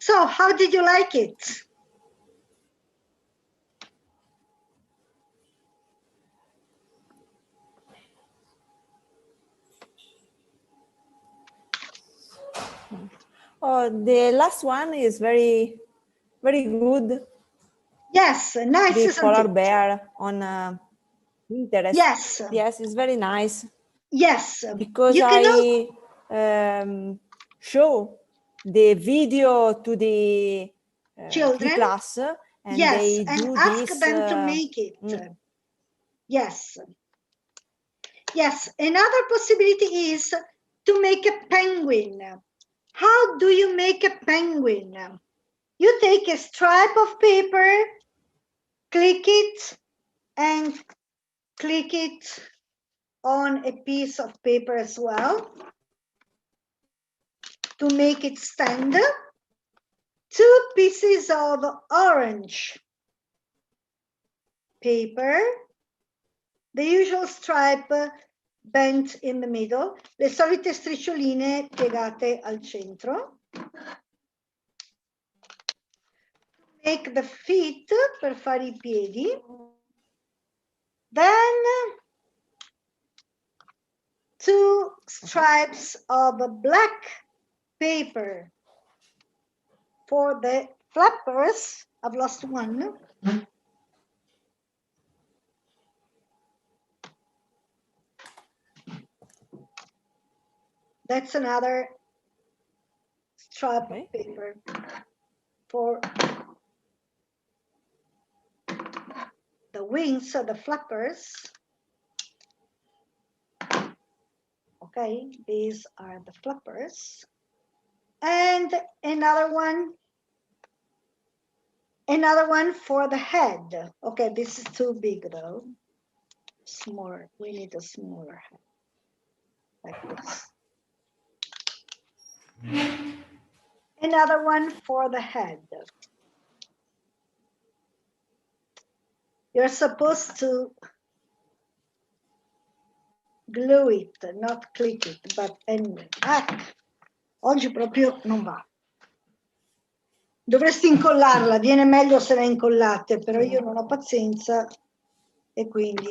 So, how did you like it? Oh, the last one is very, very good. Yes, nice. The polar bear on Pinterest. Yes. Yes, it's very nice. Yes. Because I show the video to the children class, and yes, they and do ask this, them to make it. Yes. Yes. Another possibility is to make a penguin. How do you make a penguin? You take a strip of paper, click it, and click it on a piece of paper as well to make it stand. 2 pieces of orange paper, the usual stripe bent in the middle, le solite striscioline piegate al centro. Make the feet per fare I piedi. Then 2 stripes of black paper for the flappers. I've lost one. That's another stripe of paper for the wings of the flappers. Okay, these are the flappers. And another one Another one for the head. Okay, this is too big though. Smaller. We need a smaller head, like this. Another one for the head. You're supposed to glue it, not click it, but anyway. Oggi proprio non va. Dovresti incollarla, viene meglio se la incollate, però io non ho pazienza e quindi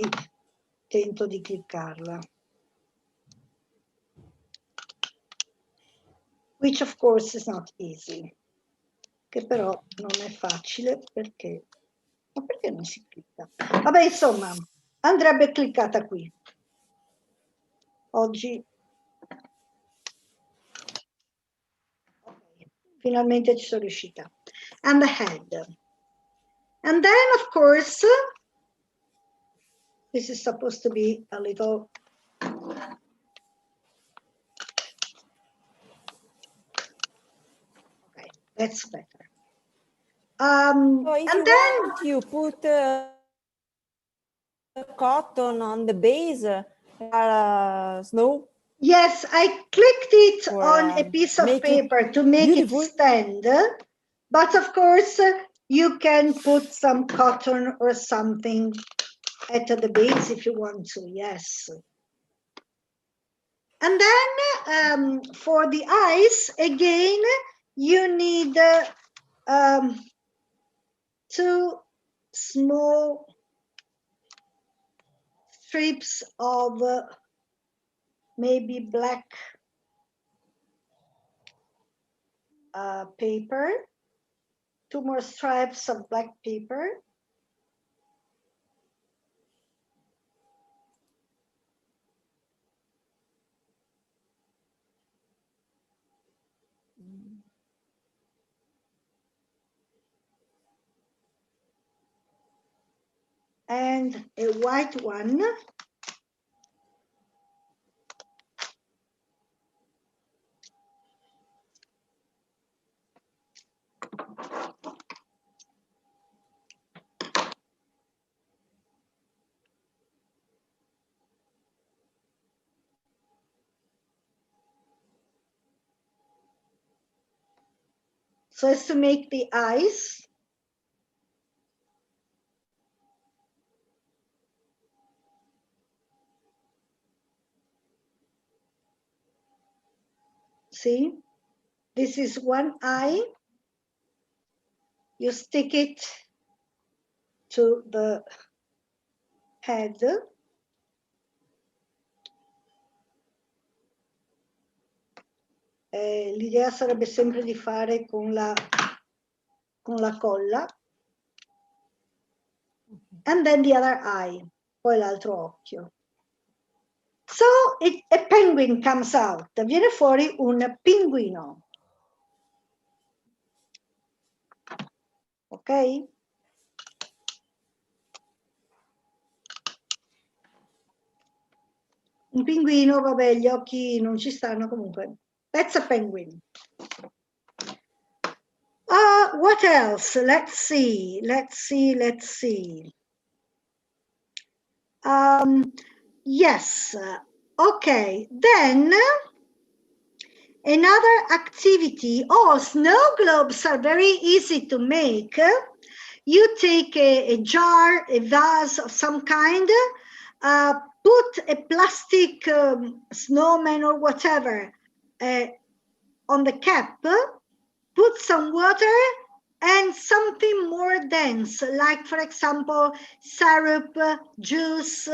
tento di cliccarla. Which of course is not easy. Che però non è facile perché... Ma perché non si clicca? Vabbè, insomma, andrebbe cliccata qui. Oggi... Okay. Finalmente ci sono riuscita. And the head. And then, of course, this is supposed to be a little... Okay, that's better. So if and you then want, you put cotton on the base, snow. Yes, I clicked it on a piece of paper to make beautiful. it stand, but of course you can put some cotton or something at the base if you want to, yes. And then for the eyes, again, you need 2 small strips of maybe black paper, 2 more stripes of black paper. And a white one. So as to make the eyes. See, this is one eye. You stick it to the head. L'idea sarebbe sempre di fare con la colla. And then the other eye, poi l'altro occhio. So a penguin comes out. Viene fuori un pinguino. Ok? Un pinguino, vabbè, gli occhi non ci stanno comunque. That's a penguin. What else? Let's see. Yes. Okay. Then another activity. Oh, snow globes are very easy to make. You take a jar, a vase of some kind, put a plastic snowman or whatever on the cap, put some water and something more dense, like, for example, syrup, juice,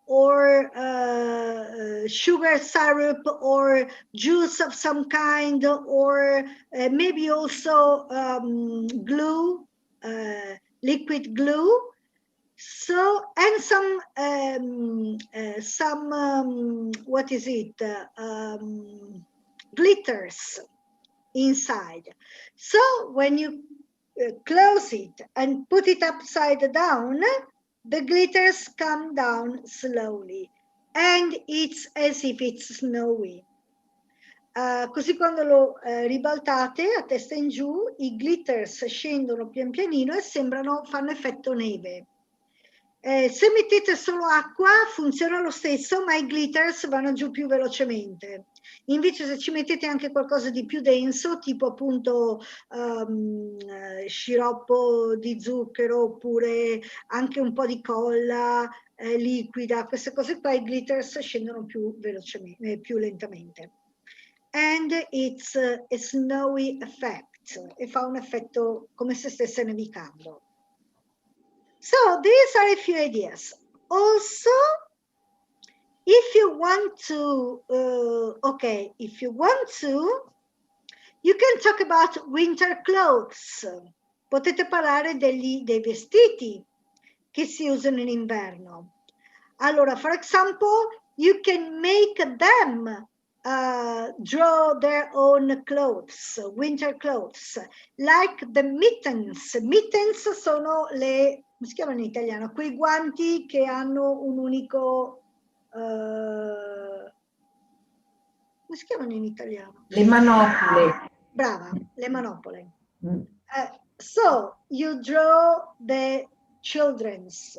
or sugar syrup, or juice of some kind, or maybe also glue, liquid glue. So, and some what is it? Glitters inside. So when you close it and put it upside down, the glitters come down slowly, and it's as if it's snowy. così quando lo ribaltate a testa in giù, i glitters scendono pian pianino e fanno effetto neve. Se mettete solo acqua funziona lo stesso, ma i glitters vanno giù più velocemente. Invece se ci mettete anche qualcosa di più denso, tipo appunto sciroppo di zucchero oppure anche un po' di colla liquida, queste cose qua, i glitters scendono più velocemente, più lentamente. And it's a snowy effect, e fa un effetto come se stesse nevicando. So these are a few ideas. Also, if you want to, you can talk about winter clothes. Potete parlare dei vestiti che si usano in inverno. Allora, for example, you can make them draw their own clothes, winter clothes, like the mittens. Mittens sono le, come si chiamano in italiano? Quei guanti che hanno un unico... come si chiamano in italiano? Le manopole. Brava, le manopole. So you draw the children's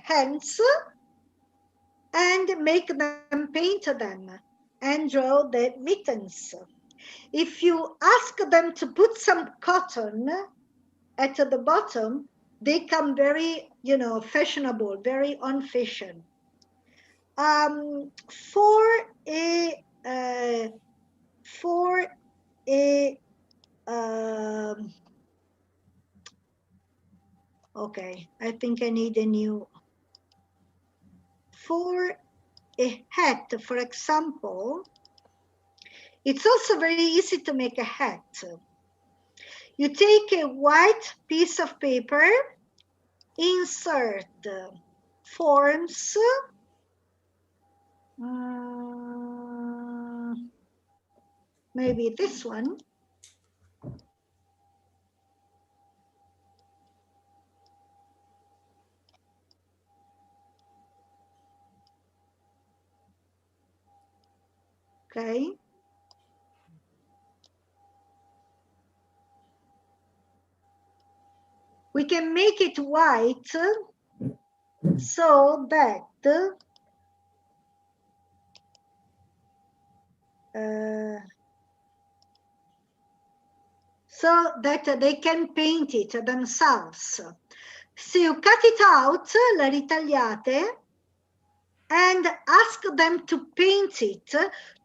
hands and make them paint them and draw the mittens. If you ask them to put some cotton at the bottom, they come very, fashionable, very on fashion. Okay, I think I need a new. For a hat, for example, it's also very easy to make a hat. You take a white piece of paper, insert forms, maybe this one. Okay. We can make it white so that they can paint it themselves. So you cut it out, la ritagliate, and ask them to paint it.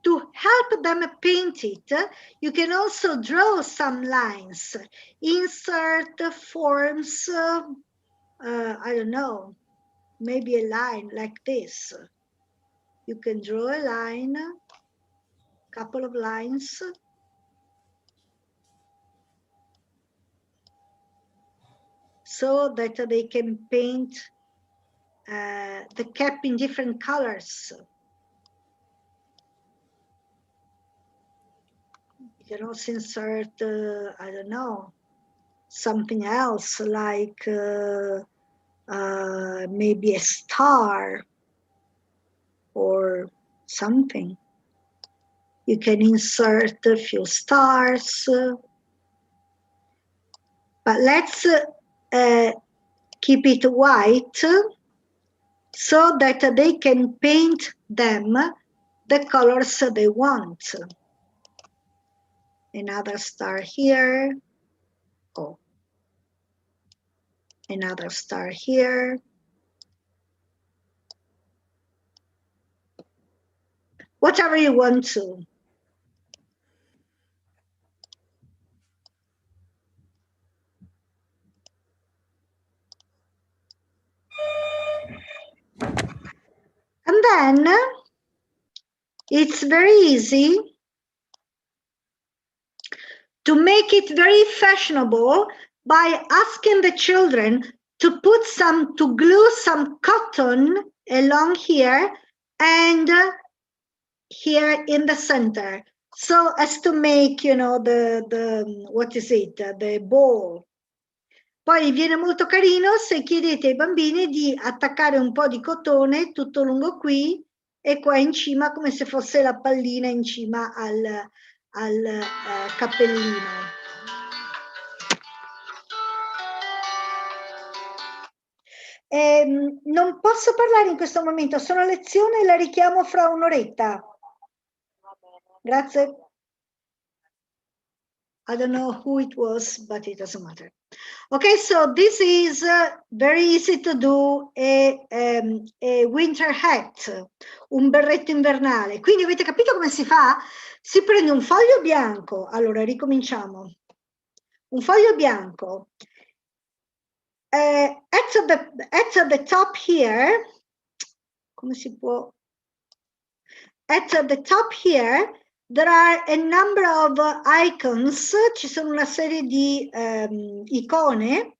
To help them paint it, you can also draw some lines. Insert forms, I don't know, maybe a line like this. You can draw a line, couple of lines. So that they can paint the cap in different colors. You can also insert, I don't know, something else like maybe a star or something. You can insert a few stars. But let's keep it white so that they can paint them the colors they want. Another star here. Oh, another star here. Whatever you want to. And then it's very easy to make it very fashionable by asking the children to glue some cotton along here and here in the center, so as to make, the ball. Poi viene molto carino se chiedete ai bambini di attaccare un po' di cotone tutto lungo qui e qua in cima come se fosse la pallina in cima al cappellino. Non posso parlare in questo momento, sono a lezione e la richiamo fra un'oretta. Grazie. I don't know who it was, but it doesn't matter. Okay, so this is very easy to do, a winter hat, un berretto invernale. Quindi avete capito come si fa? Si prende un foglio bianco, allora ricominciamo. Un foglio bianco. At the top here, come si può? At the top here, there are a number of icons, ci sono una serie di icone.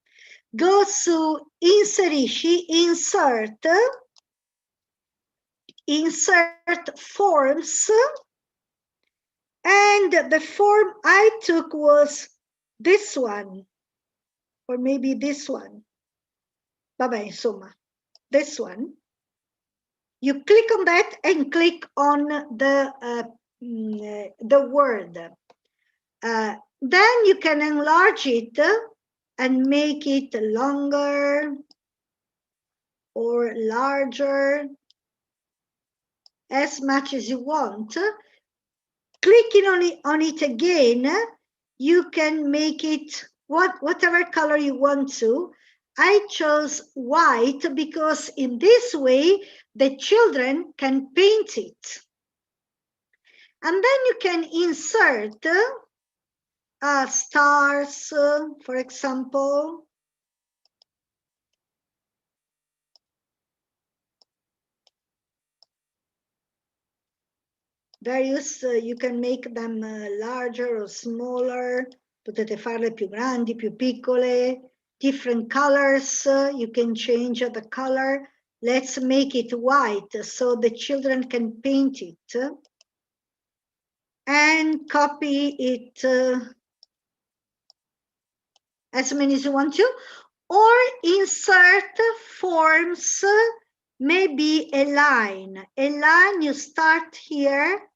Go su inserisci, insert forms, and the form I took was this one, or maybe this one. Vabbè, insomma, this one. You click on that and click on the word. Then you can enlarge it and make it longer or larger, as much as you want. Clicking on it again, you can make it whatever color you want to. I chose white because in this way the children can paint it. And then you can insert stars, for example. Various, you can make them larger or smaller. Potete farle più grandi, più piccole. Different colors, you can change the color. Let's make it white so the children can paint it. And copy it as many as you want to, or insert forms, maybe a line. A line, you start here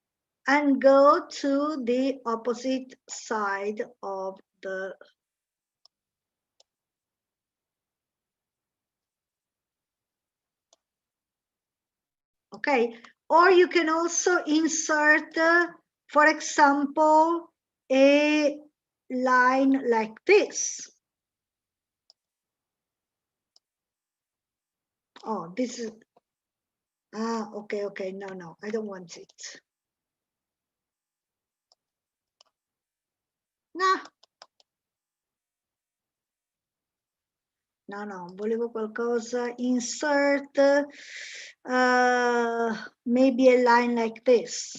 and go to the opposite side of the okay, or you can also insert, for example, a line like this. Oh, this is, okay, no, I don't want it. No, volevo qualcosa, insert, maybe a line like this.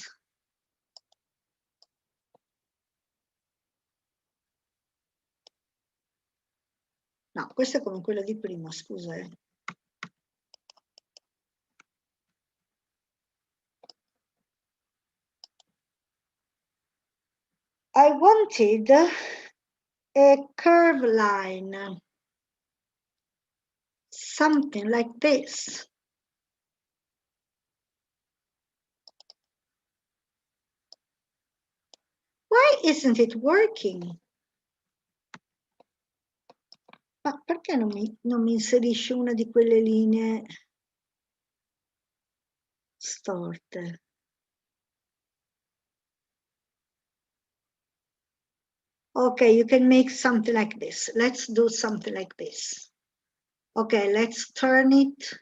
No, questo è come quello di prima, scusa. I wanted a curve line, something like this. Why isn't it working? Ma perché non mi inserisce una di quelle linee storte? Okay, you can make something like this. Let's do something like this. Okay, let's turn it.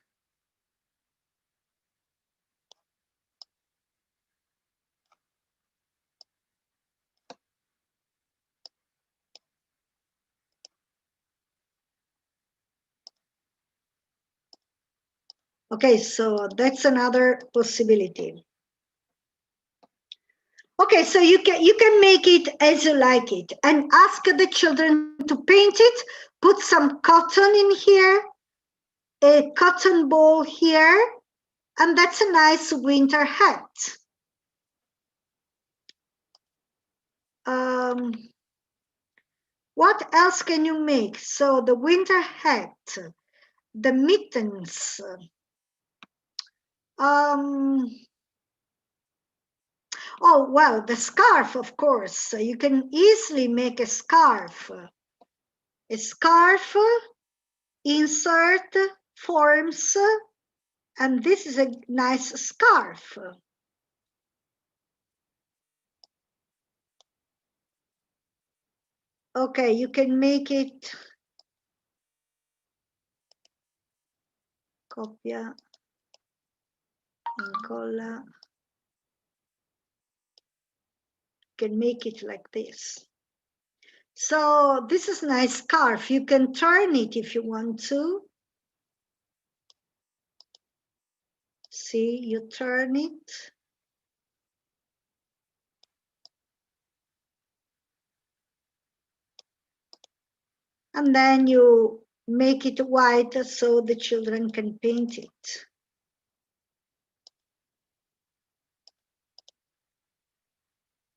Okay, so that's another possibility. Okay, so you can make it as you like it and ask the children to paint it. Put some cotton in here, a cotton ball here, and that's a nice winter hat. What else can you make? So the winter hat, the mittens. Oh, well, the scarf, of course. You can easily make a scarf. A scarf, insert, forms, and this is a nice scarf. Okay, you can make it, copia, incolla, can make it like this. So this is nice scarf. You can turn it if you want to. See, you turn it. And then you make it white so the children can paint it.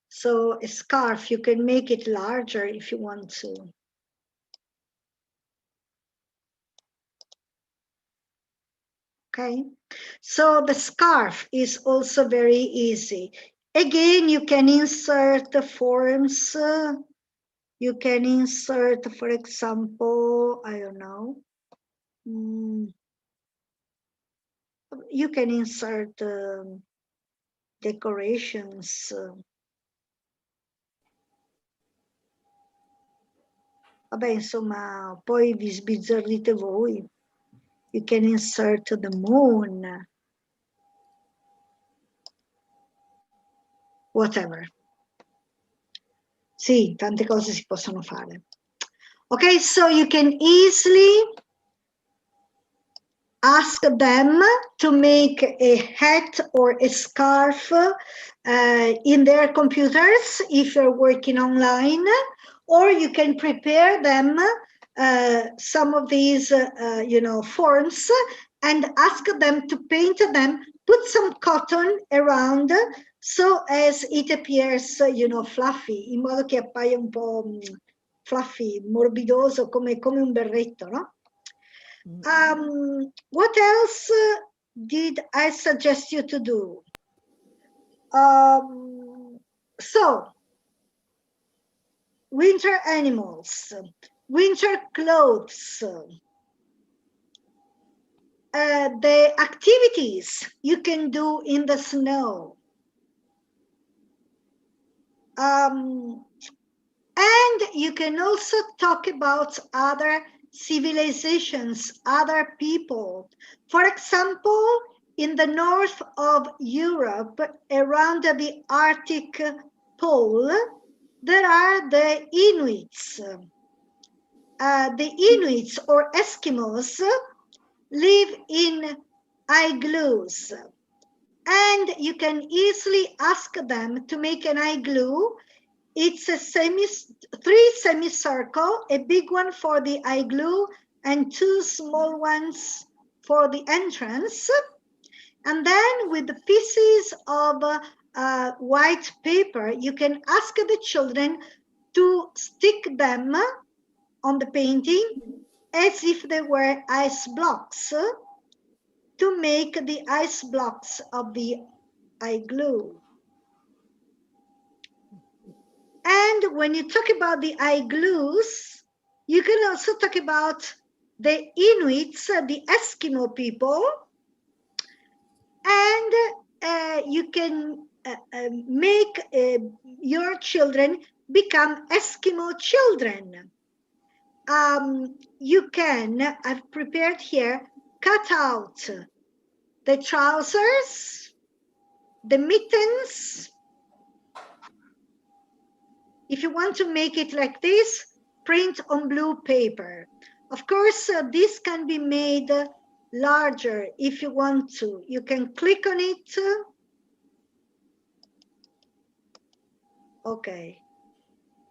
So a scarf, you can make it larger if you want to. Okay, so the scarf is also very easy. Again, you can insert the forms. You can insert, for example, I don't know. You can insert decorations. Vabbè, insomma, poi vi sbizzarrite voi. You can insert the moon. Whatever. Sì, tante cose si possono fare. Okay, so you can easily ask them to make a hat or a scarf in their computers if you're working online, or you can prepare them some of these forms and ask them to paint them, put some cotton around so as it appears, fluffy, in modo che appaia un po' fluffy, morbidoso, come un berretto, no? What else did I suggest you to do? So, winter animals, winter clothes, the activities you can do in the snow. And you can also talk about other civilizations, other people. For example, in the north of Europe, around the Arctic pole, there are the Inuits. The Inuits or Eskimos live in igloos. And you can easily ask them to make an igloo. It's a three semicircle, a big one for the igloo and two small ones for the entrance. And then with the pieces of white paper, you can ask the children to stick them on the painting as if they were ice blocks to make the ice blocks of the igloo. And when you talk about the igloos, you can also talk about the Inuits, the Eskimo people, and you can make your children become Eskimo children. You can, I've prepared here, cut out the trousers, the mittens. If you want to make it like this, print on blue paper. Of course, this can be made larger if you want to. You can click on it. Okay.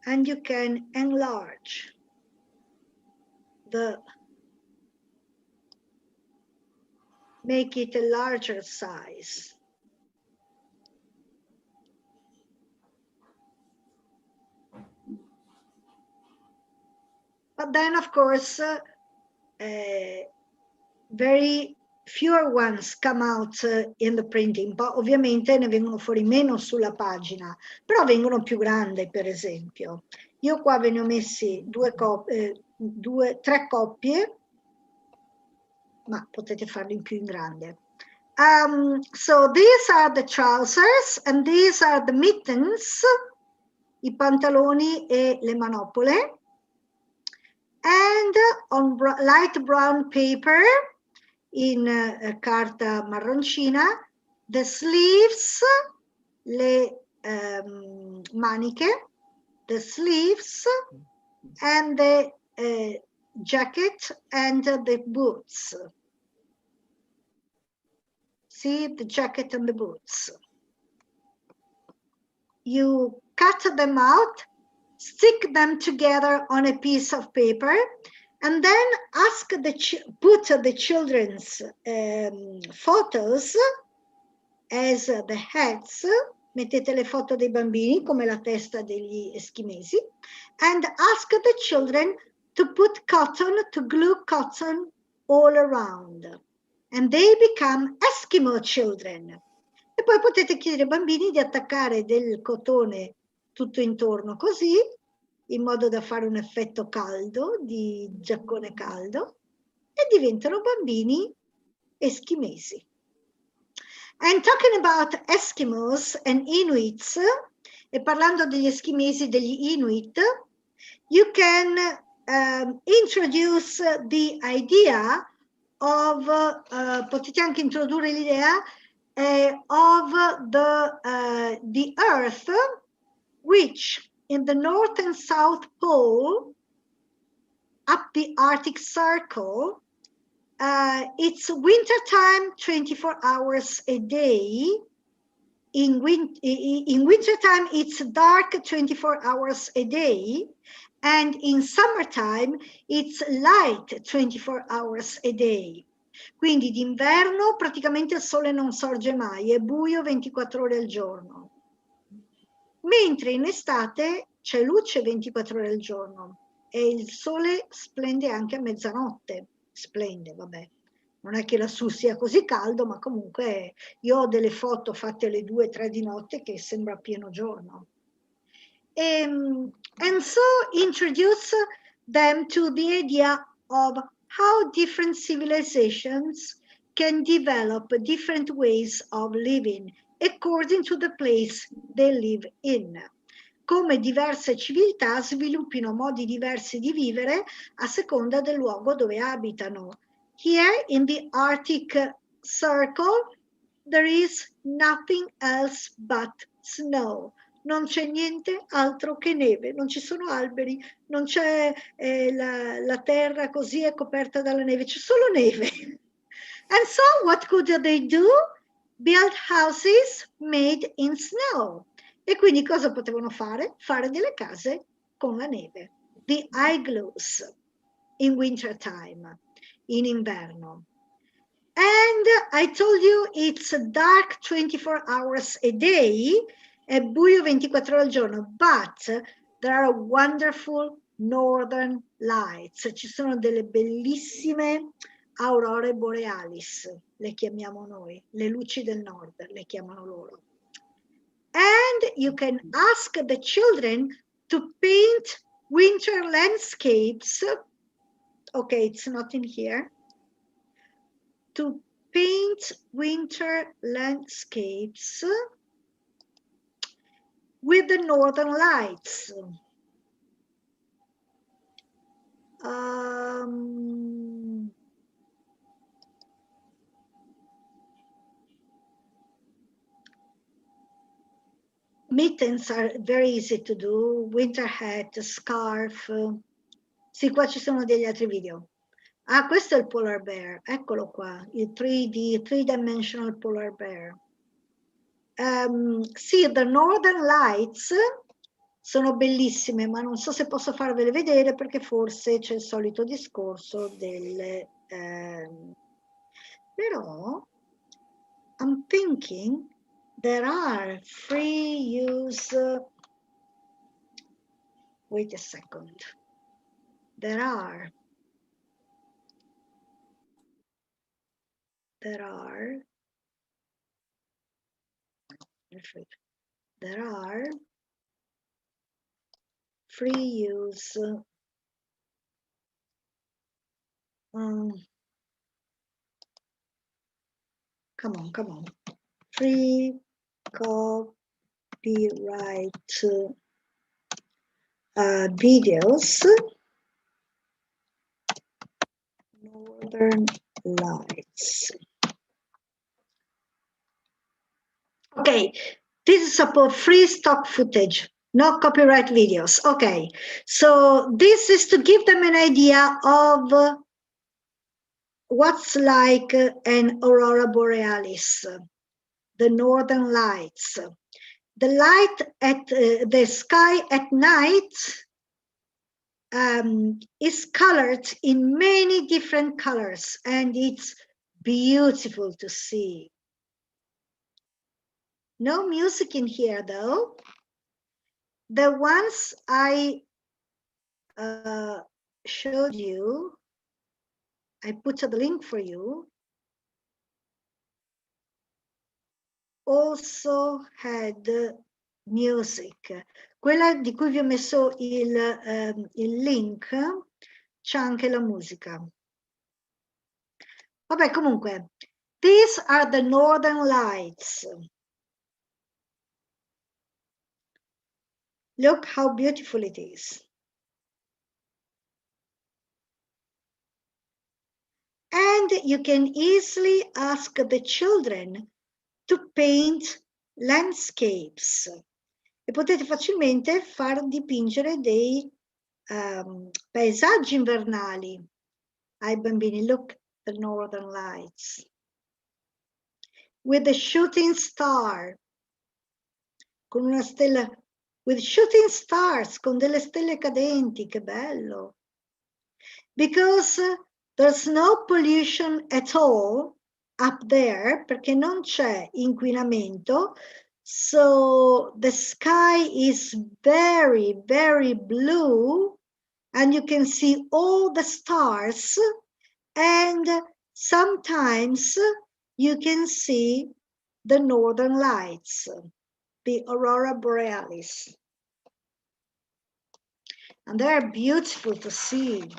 And you can enlarge make it a larger size. But then, of course, very fewer ones come out in the printing, ovviamente ne vengono fuori meno sulla pagina, però vengono più grandi, per esempio. Io qua ve ne ho messi tre coppie, ma potete farli in più in grande. So these are the trousers and these are the mittens, i pantaloni e le manopole. And on light brown paper, in carta marroncina, the sleeves, le maniche, the sleeves, and the jacket and the boots. See, the jacket and the boots. You cut them out, stick them together on a piece of paper, and then put the children's photos as the heads. Mettete le foto dei bambini come la testa degli eschimesi, and ask the children to put cotton, to glue cotton all around, and they become Eskimo children. E poi potete chiedere ai bambini di attaccare del cotone tutto intorno così, in modo da fare un effetto caldo, di giaccone caldo, e diventano bambini eschimesi. And talking about Eskimos and Inuits, e parlando degli eschimesi e degli Inuit, you can introduce the idea of, potete anche introdurre l'idea of the Earth, which in the North and South Pole, up the Arctic Circle, it's wintertime 24 hours a day. In wintertime, it's dark 24 hours a day. And in summertime, it's light 24 hours a day. Quindi d'inverno praticamente il sole non sorge mai, è buio 24 ore al giorno. Mentre in estate c'è luce 24 ore al giorno e il sole splende anche a mezzanotte. Splende, vabbè. Non è che lassù sia così caldo, ma comunque io ho delle foto fatte alle 2-3 di notte che sembra pieno giorno. And so introduce them to the idea of how different civilizations can develop different ways of living according to the place they live in. Come diverse civiltà sviluppino modi diversi di vivere a seconda del luogo dove abitano. Here in the Arctic Circle, there is nothing else but snow. Non c'è niente altro che neve, non ci sono alberi, non c'è la terra così è coperta dalla neve, c'è solo neve. And so what could they do? Build houses made in snow. E quindi cosa potevano fare? Fare delle case con la neve. The igloos in winter time, in inverno. And I told you it's dark 24 hours a day, è buio 24 ore al giorno, but there are wonderful northern lights. Ci sono delle bellissime aurore borealis, le chiamiamo noi, le luci del nord, le chiamano loro. And you can ask the children to paint winter landscapes. Okay, it's not in here. To paint winter landscapes with the northern lights. Mittens are very easy to do, winter hat, scarf. Sì, qua ci sono degli altri video. Ah, questo è il polar bear, eccolo qua, il 3D, three-dimensional polar bear. Sì, the Northern Lights sono bellissime, ma non so se posso farvele vedere perché forse c'è il solito discorso del... però, I'm thinking there are free use... wait a second. There are... there are free use come on, free copyright videos, Northern Lights. Okay, this is about free stock footage, no copyright videos. Okay, so this is to give them an idea of what's like an aurora borealis, the northern lights. The light at the sky at night is colored in many different colors, and it's beautiful to see. No music in here though. The ones I showed you, I put the link for you, also had music. Quella di cui vi ho messo il link, c'è anche la musica. Vabbè, comunque, these are the northern lights. Look how beautiful it is. And you can easily ask the children to paint landscapes. E potete facilmente far dipingere dei paesaggi invernali ai bambini. Look, the northern lights. With the shooting star. Con una stella. With shooting stars, con delle stelle cadenti, che bello. Because there's no pollution at all up there, perché non c'è inquinamento, so the sky is very, very blue, and you can see all the stars, and sometimes you can see the northern lights, the aurora borealis. And they're beautiful to see.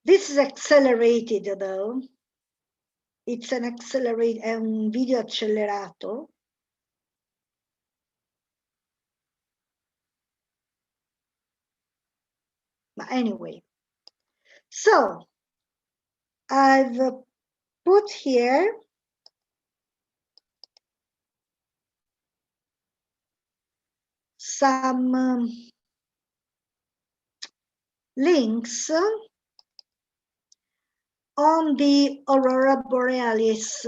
This is accelerated though. It's an accelerate, è un video accelerato. But anyway, so I've put here some links on the aurora borealis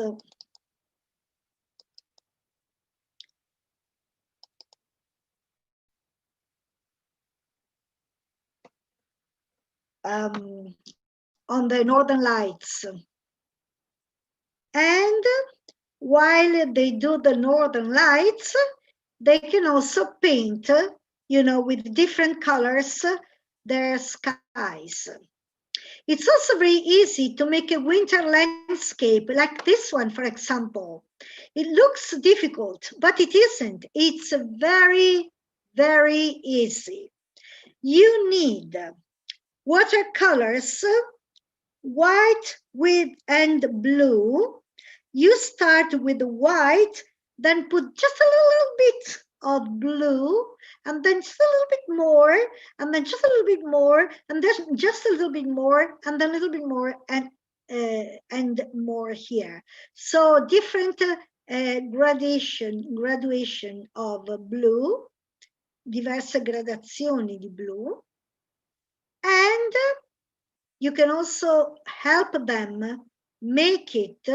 on the northern lights. And while they do the northern lights, they can also paint, you know, with different colors, their skies. It's also very easy to make a winter landscape like this one, for example. It looks difficult, but it isn't. It's very, very easy. You need watercolors, white and blue. You start with white, then put just a little bit of blue, and then just a little bit more, and then just a little bit more, and then just a little bit more, and then a little bit more, and more here. So different graduation of blue, diverse gradazioni di blu, and you can also help them make it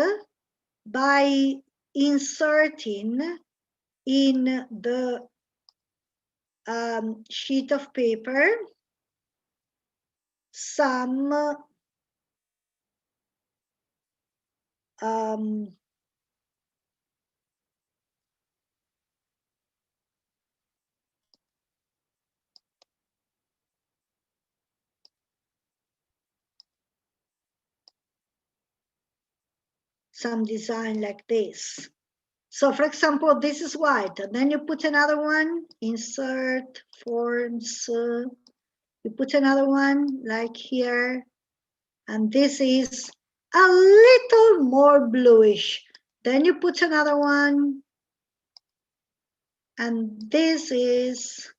by inserting in the sheet of paper some some design like this. So for example, this is white, and then you put another one, insert, forms, you put another one like here, and this is a little more bluish. Then you put another one, and this is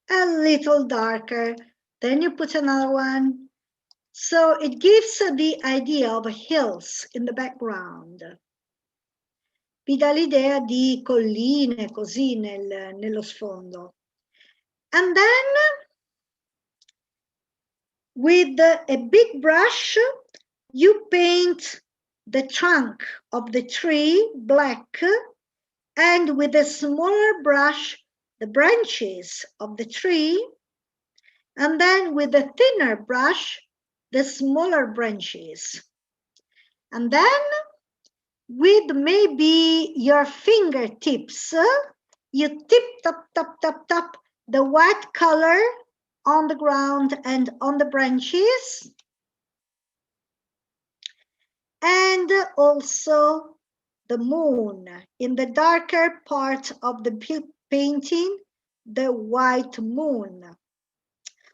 a little darker. Then you put another one. So it gives the idea of hills in the background. Vi dà l'idea di colline così nello sfondo. And then with a big brush, you paint the trunk of the tree black, and with a smaller brush, the branches of the tree, and then with a thinner brush, the smaller branches. And then with maybe your fingertips, you tip, tap, tap, tap, tap the white color on the ground and on the branches. And also the moon. In the darker part of the painting, the white moon.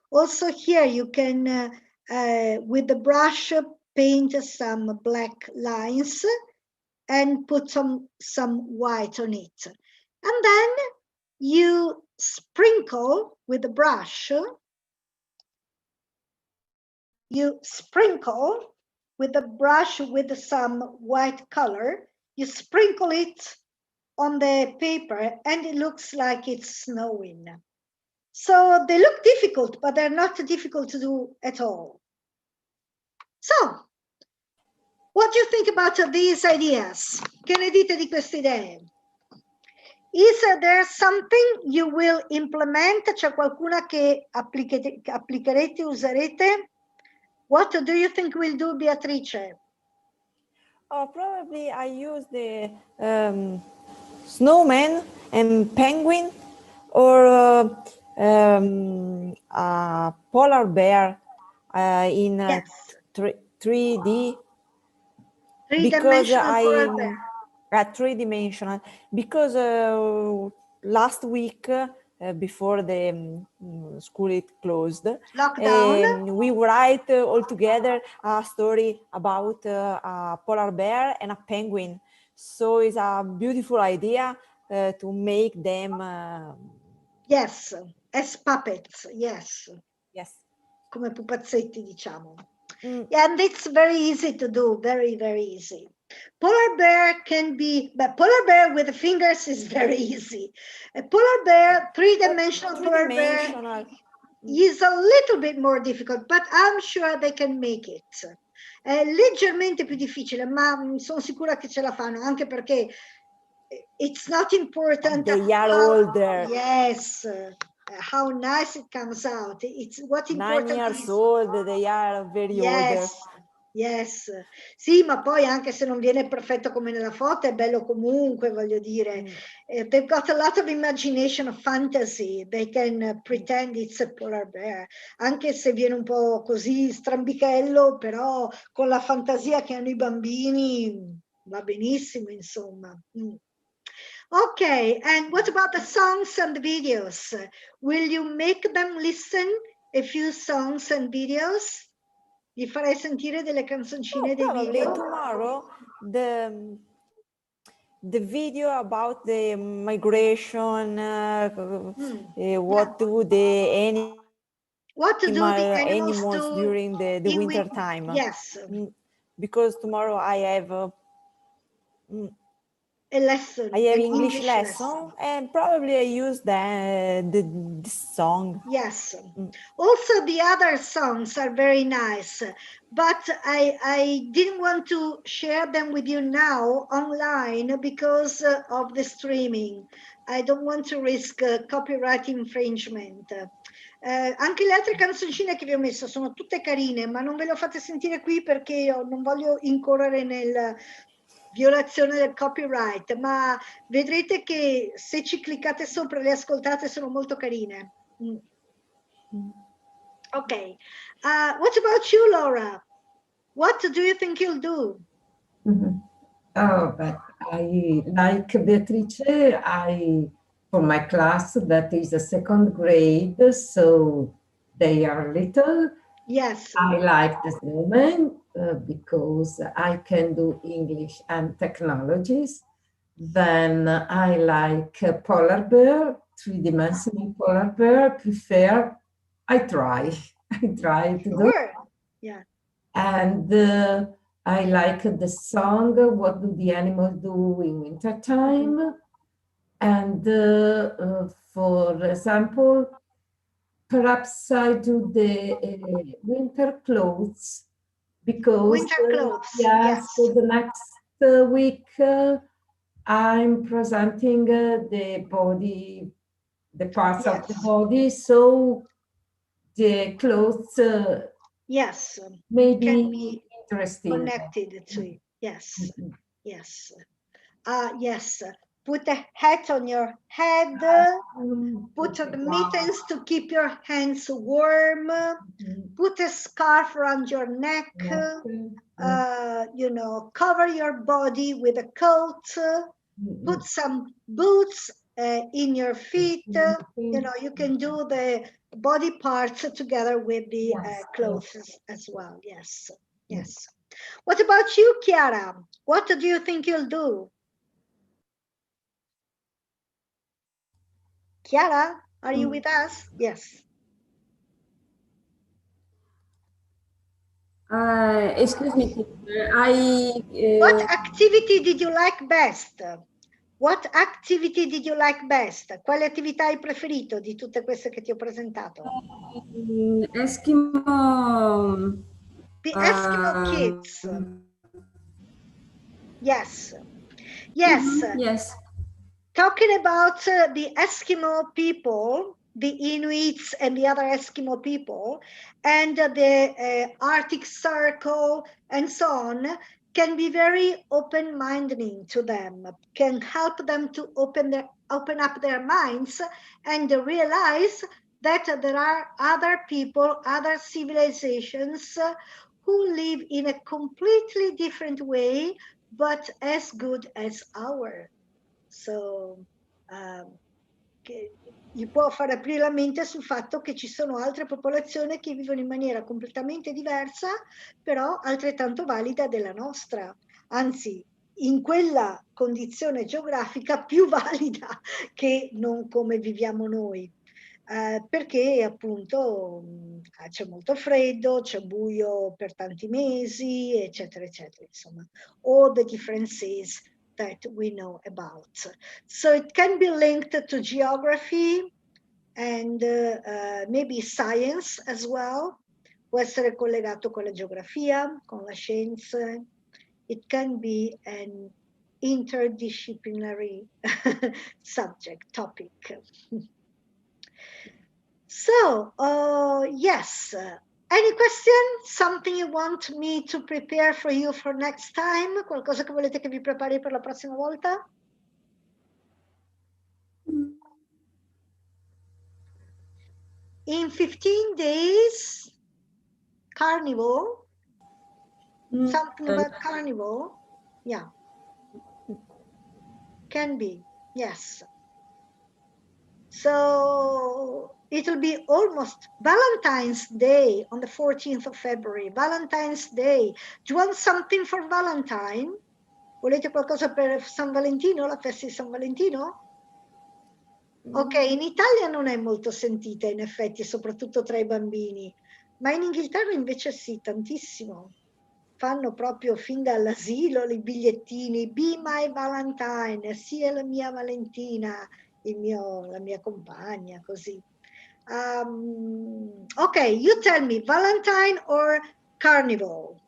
Also here you can, with the brush, paint some black lines and put some white on it. And then you sprinkle with the brush, with some white color, you sprinkle it on the paper and it looks like it's snowing. So they look difficult, but they're not difficult to do at all. So, what do you think about these ideas? Che ne dite di queste idee? Is there something you will implement? C'è qualcuna che applicherete, userete? What do you think we'll do, Beatrice? Oh, probably I use the snowman and penguin, or a polar bear in yes. 3D. Three-dimensional polar bear. Three-dimensional, because last week, before the school is closed, lockdown, we write all together a story about a polar bear and a penguin. So it's a beautiful idea to make them yes, as puppets, yes. Yes. Come pupazzetti, diciamo. Yeah, and it's very easy to do, very, very easy. Polar bear can be, but polar bear with the fingers is very easy. A polar bear, three-dimensional polar bear is a little bit more difficult, but I'm sure they can make it. È leggermente più difficile, ma sono sicura che ce la fanno, anche perché it's not important. They are older. Yes. How nice it comes out. It's what important 9 years old, they are very older. Yes, sì, ma poi anche se non viene perfetto come nella foto, è bello comunque, voglio dire. They've got a lot of imagination, of fantasy. They can pretend it's a polar bear, anche se viene un po' così strambichello, però con la fantasia che hanno i bambini va benissimo, insomma. Okay, and what about the songs and the videos? Will you make them listen a few songs and videos? Vi farei sentire delle canzoncine dei video? Tomorrow, the video about the migration, what do the animals do during the winter time. Yes. Because tomorrow I have a lesson. I have English lesson, and probably I use this song. Yes. Also, the other songs are very nice, but I didn't want to share them with you now online because of the streaming. I don't want to risk copyright infringement. Anche le altre canzoncine che vi ho messo sono tutte carine, ma non ve le ho fatte sentire qui perché io non voglio incorrere nel violazione del copyright, ma vedrete che se ci cliccate sopra e le ascoltate sono molto carine. Ok, what about you, Laura? What do you think you'll do? Oh, but I like Beatrice, for my class, that is a second grade, so they are little. Yes. I like the Snowman because I can do English and technologies. Then I like polar bear, three-dimensional polar bear, I try to do. Yeah. And I like the song, What Do the Animals Do in Wintertime? And for example, perhaps I do the winter clothes because winter clothes. Yes, for the next week I'm presenting the parts of the body, so the clothes yes, maybe can be interesting. Connected to it. Yes, yes. Yes. Put a hat on your head. Put the mittens to keep your hands warm. Put a scarf around your neck. You know, cover your body with a coat. Put some boots in your feet. You know, you can do the body parts together with the clothes as well. Yes, yes. What about you, Chiara? What do you think you'll do? Chiara, are you with us? Yes. Excuse me, teacher. What activity did you like best? What activity did you like best? Quale attività hai preferito di tutte queste che ti ho presentato? Eskimo. The Eskimo kids. Yes. Yes. Yes. Talking about the Eskimo people, the Inuits and the other Eskimo people, and the Arctic Circle and so on, can be very open-minded to them, can help them to open up their minds and realize that there are other people, other civilizations who live in a completely different way, but as good as ours. So, gli può far aprire la mente sul fatto che ci sono altre popolazioni che vivono in maniera completamente diversa, però altrettanto valida della nostra, anzi in quella condizione geografica più valida che non come viviamo noi. Perché appunto c'è molto freddo, c'è buio per tanti mesi, eccetera, eccetera, insomma, all the differences that we know about. So it can be linked to geography and maybe science as well. Può essere collegato con la geografia, con la scienza. It can be an interdisciplinary topic. So, yes. Any question? Something you want me to prepare for you for next time? Qualcosa che volete che vi prepari per la prossima volta? In 15 days, carnival. Something about carnival. Yeah. Can be, yes. So it'll be almost Valentine's Day on the 14th of February. Valentine's Day. Do you want something for Valentine? Volete qualcosa per San Valentino, la festa di San Valentino? Ok, in Italia non è molto sentita in effetti, soprattutto tra i bambini, ma in Inghilterra invece sì, tantissimo. Fanno proprio fin dall'asilo i bigliettini, Be my Valentine, sia la mia Valentina, la mia compagna, così. Ok, you tell me, Valentine or Carnival?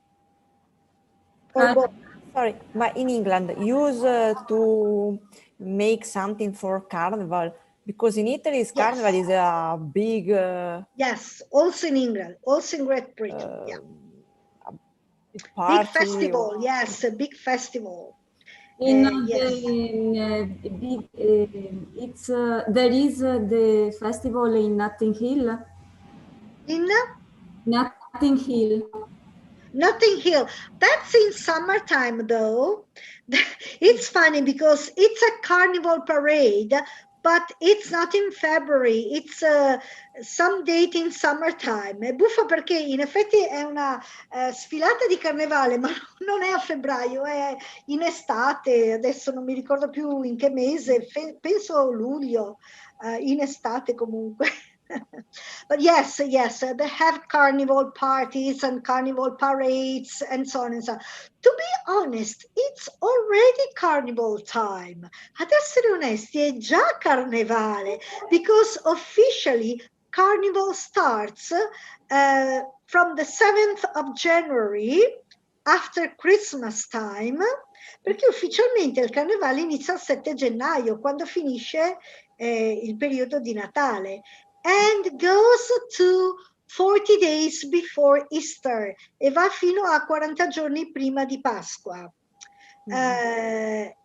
Or both? Sorry, but in England, use to make something for Carnival, because in Italy, Carnival is a big... yes, also in England, also in Great Britain, yeah. Big festival, yes, a big festival. There is the festival in Notting Hill. In? Notting Hill. Notting Hill. That's in summertime, though. It's funny because it's a carnival parade, but it's not in February. It's some date in summertime. È buffa perché in effetti è una sfilata di carnevale, ma non è a febbraio, è in estate. Adesso non mi ricordo più in che mese, penso luglio, in estate comunque. But yes, they have carnival parties and carnival parades and so on and so on. To be honest, it's already carnival time. Ad essere onesti, è già carnevale, because officially carnival starts from the 7th of January, after Christmas time, perché ufficialmente il carnevale inizia il 7 gennaio, quando finisce il periodo di Natale. And goes to 40 days before Easter e va fino a 40 giorni prima di Pasqua. E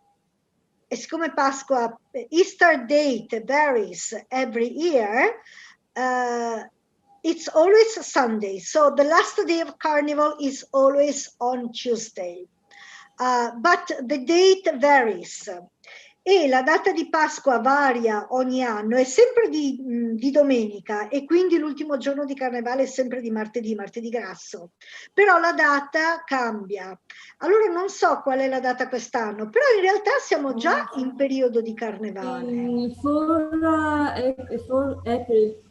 siccome Pasqua, Easter date varies every year, it's always Sunday. So the last day of Carnival is always on Tuesday. But the date varies. E la data di Pasqua varia ogni anno, è sempre di domenica e quindi l'ultimo giorno di Carnevale è sempre di martedì grasso, però la data cambia. Allora non so qual è la data quest'anno, però in realtà siamo già in periodo di Carnevale. For April.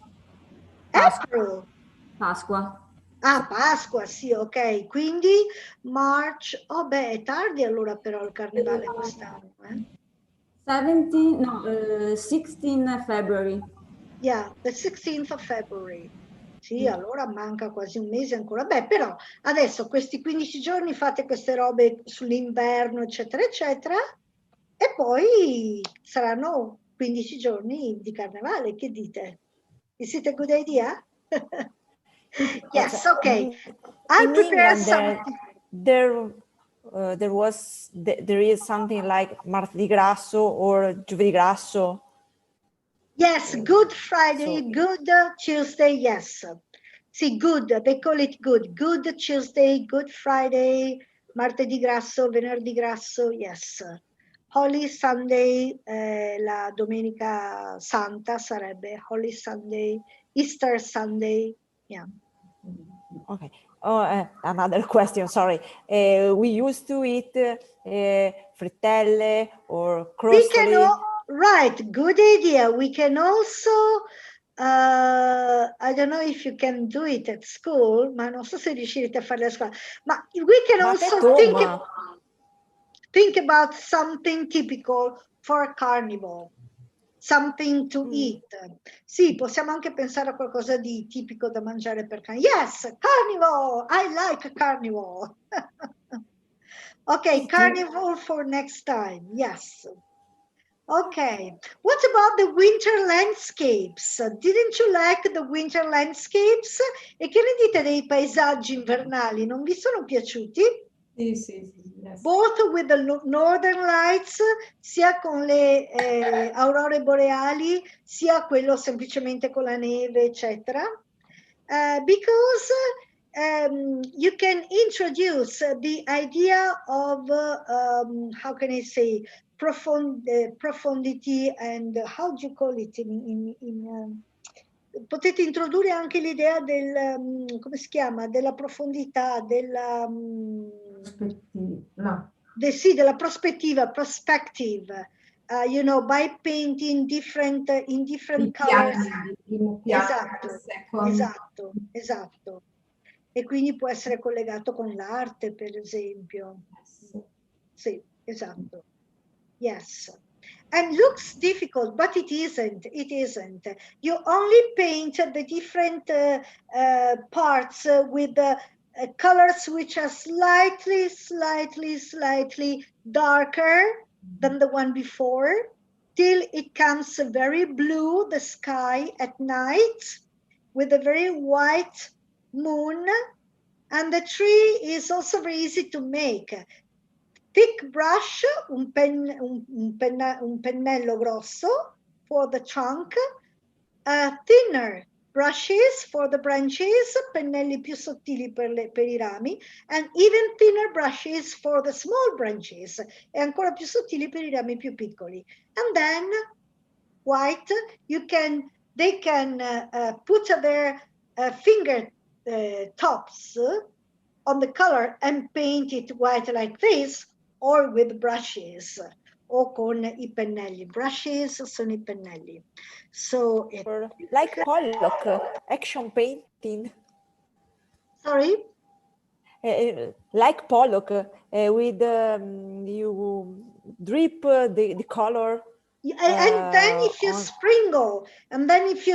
Pasqua. Ah, Pasqua, sì, ok, quindi March, oh beh, è tardi allora però il Carnevale quest'anno, 16 February. Yeah, the 16th of February. Sì, allora manca quasi un mese ancora. Beh, però adesso questi 15 giorni fate queste robe sull'inverno, eccetera, eccetera, e poi saranno 15 giorni di carnevale. Che dite? Is it a good idea? Yes, okay. I'll prepare some. There is something like Martedì Grasso or Giovedì Grasso. Yes, Good Friday, Good Tuesday, yes. Sì, good, they call it good. Good Tuesday, Good Friday, Martedì Grasso, Venerdì Grasso, yes. Holy Sunday, la Domenica Santa sarebbe Holy Sunday, Easter Sunday, yeah. Okay. Oh, another question, sorry. We used to eat frittelle or crostoli. Right, good idea. We can also, I don't know if you can do it at school, ma non so se riuscirete a farlo a scuola, ma we can also think about something typical for a carnival, something to eat. Sì, possiamo anche pensare a qualcosa di tipico da mangiare per carnival. Yes, carnival, I like carnival. Okay, carnival for next time, yes. Okay, what about the winter landscapes? Didn't you like the winter landscapes? E che ne dite dei paesaggi invernali? Non vi sono piaciuti? Sì, sì, yes. Both with the northern lights, sia con le aurore boreali, sia quello semplicemente con la neve, eccetera. Because you can introduce the idea of, how can I say, profondity and how do you call it potete introdurre anche l'idea del come si chiama, della profondità, della della prospettiva, perspective, you know, by painting in different colors. Esatto. E quindi può essere collegato con l'arte, per esempio. Sì, esatto. Yes. And looks difficult, but it isn't. It isn't. You only paint the different parts with colors which are slightly darker than the one before, till it comes very blue, the sky at night, with a very white moon, and the tree is also very easy to make. Thick brush, un pennello grosso for the trunk, thinner brushes for the branches, pennelli più sottili per i rami, and even thinner brushes for the small branches, e ancora più sottili per i rami più piccoli. And then white, they can put their finger tops on the color and paint it white like this, or with brushes, o con i pennelli. Brushes sono i pennelli. So like Pollock, action painting. Sorry? Like Pollock, with you drip the color. And then if you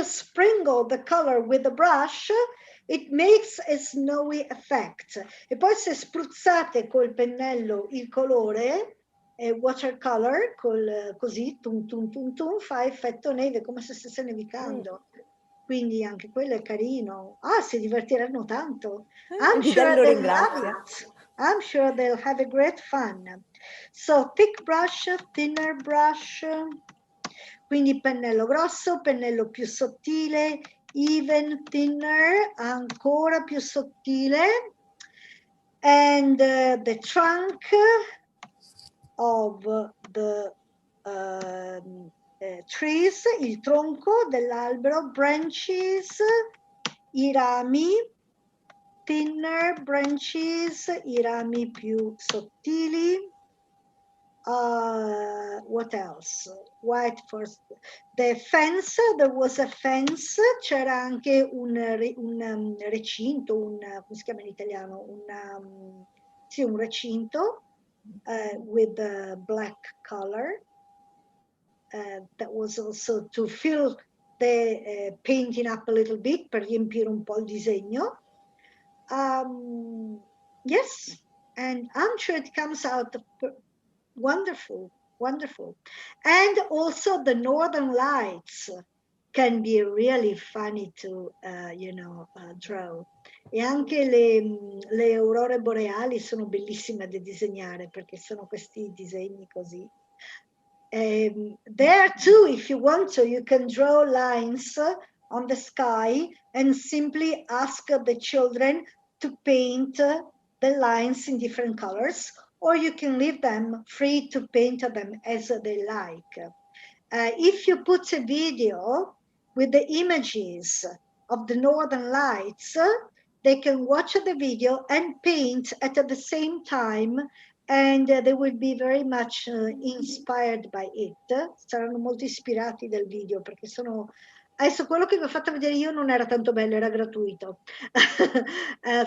sprinkle the color with the brush, it makes a snowy effect. E poi se spruzzate col pennello il colore, watercolor, così, tum tum tum tum, fa effetto neve, come se stesse nevicando. Quindi anche quello è carino. Ah, si divertiranno tanto. I'm sure they'll love it. I'm sure they'll have a great fun. So, thick brush, thinner brush, quindi pennello grosso, pennello più sottile, even thinner, ancora più sottile, and the trunk of the trees, il tronco dell'albero, branches, i rami, thinner branches, i rami più sottili. What else? White first. The fence, there was a fence, c'era anche un recinto, come si chiama in italiano? Sì, un recinto with a black color. That was also to fill the painting up a little bit, per riempire un po' il disegno. Yes, and I'm sure it comes out wonderful, wonderful. And also the northern lights can be really funny to, draw. E anche le aurore boreali sono bellissime da disegnare, perché sono questi disegni così. There too, if you want to, you can draw lines on the sky and simply ask the children to paint the lines in different colors, or you can leave them free to paint them as they like. If you put a video with the images of the northern lights, they can watch the video and paint at the same time, and they will be very much inspired by it. Saranno molto ispirati dal video, perché sono... Adesso quello che vi ho fatto vedere io non era tanto bello, era gratuito.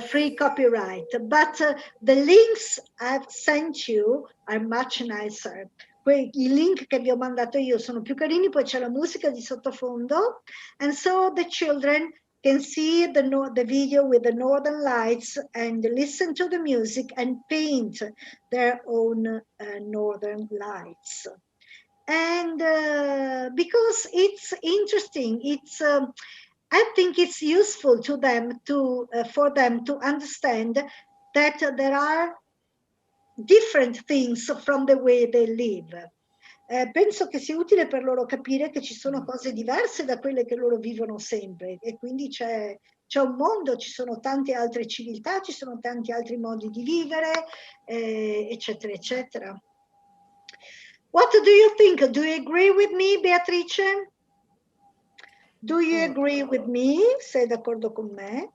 Free copyright. But the links I've sent you are much nicer. I link che vi ho mandato io sono più carini, poi c'è la musica di sottofondo. And so the children can see the video with the northern lights and listen to the music and paint their own northern lights. And because it's interesting, I think it's useful to them for them to understand that there are different things from the way they live. Penso che sia utile per loro capire che ci sono cose diverse da quelle che loro vivono sempre, e quindi c'è un mondo, ci sono tante altre civiltà, ci sono tanti altri modi di vivere, eccetera, eccetera. What do you think? Do you agree with me, Beatrice? Do you agree with me? Sei d'accordo con me?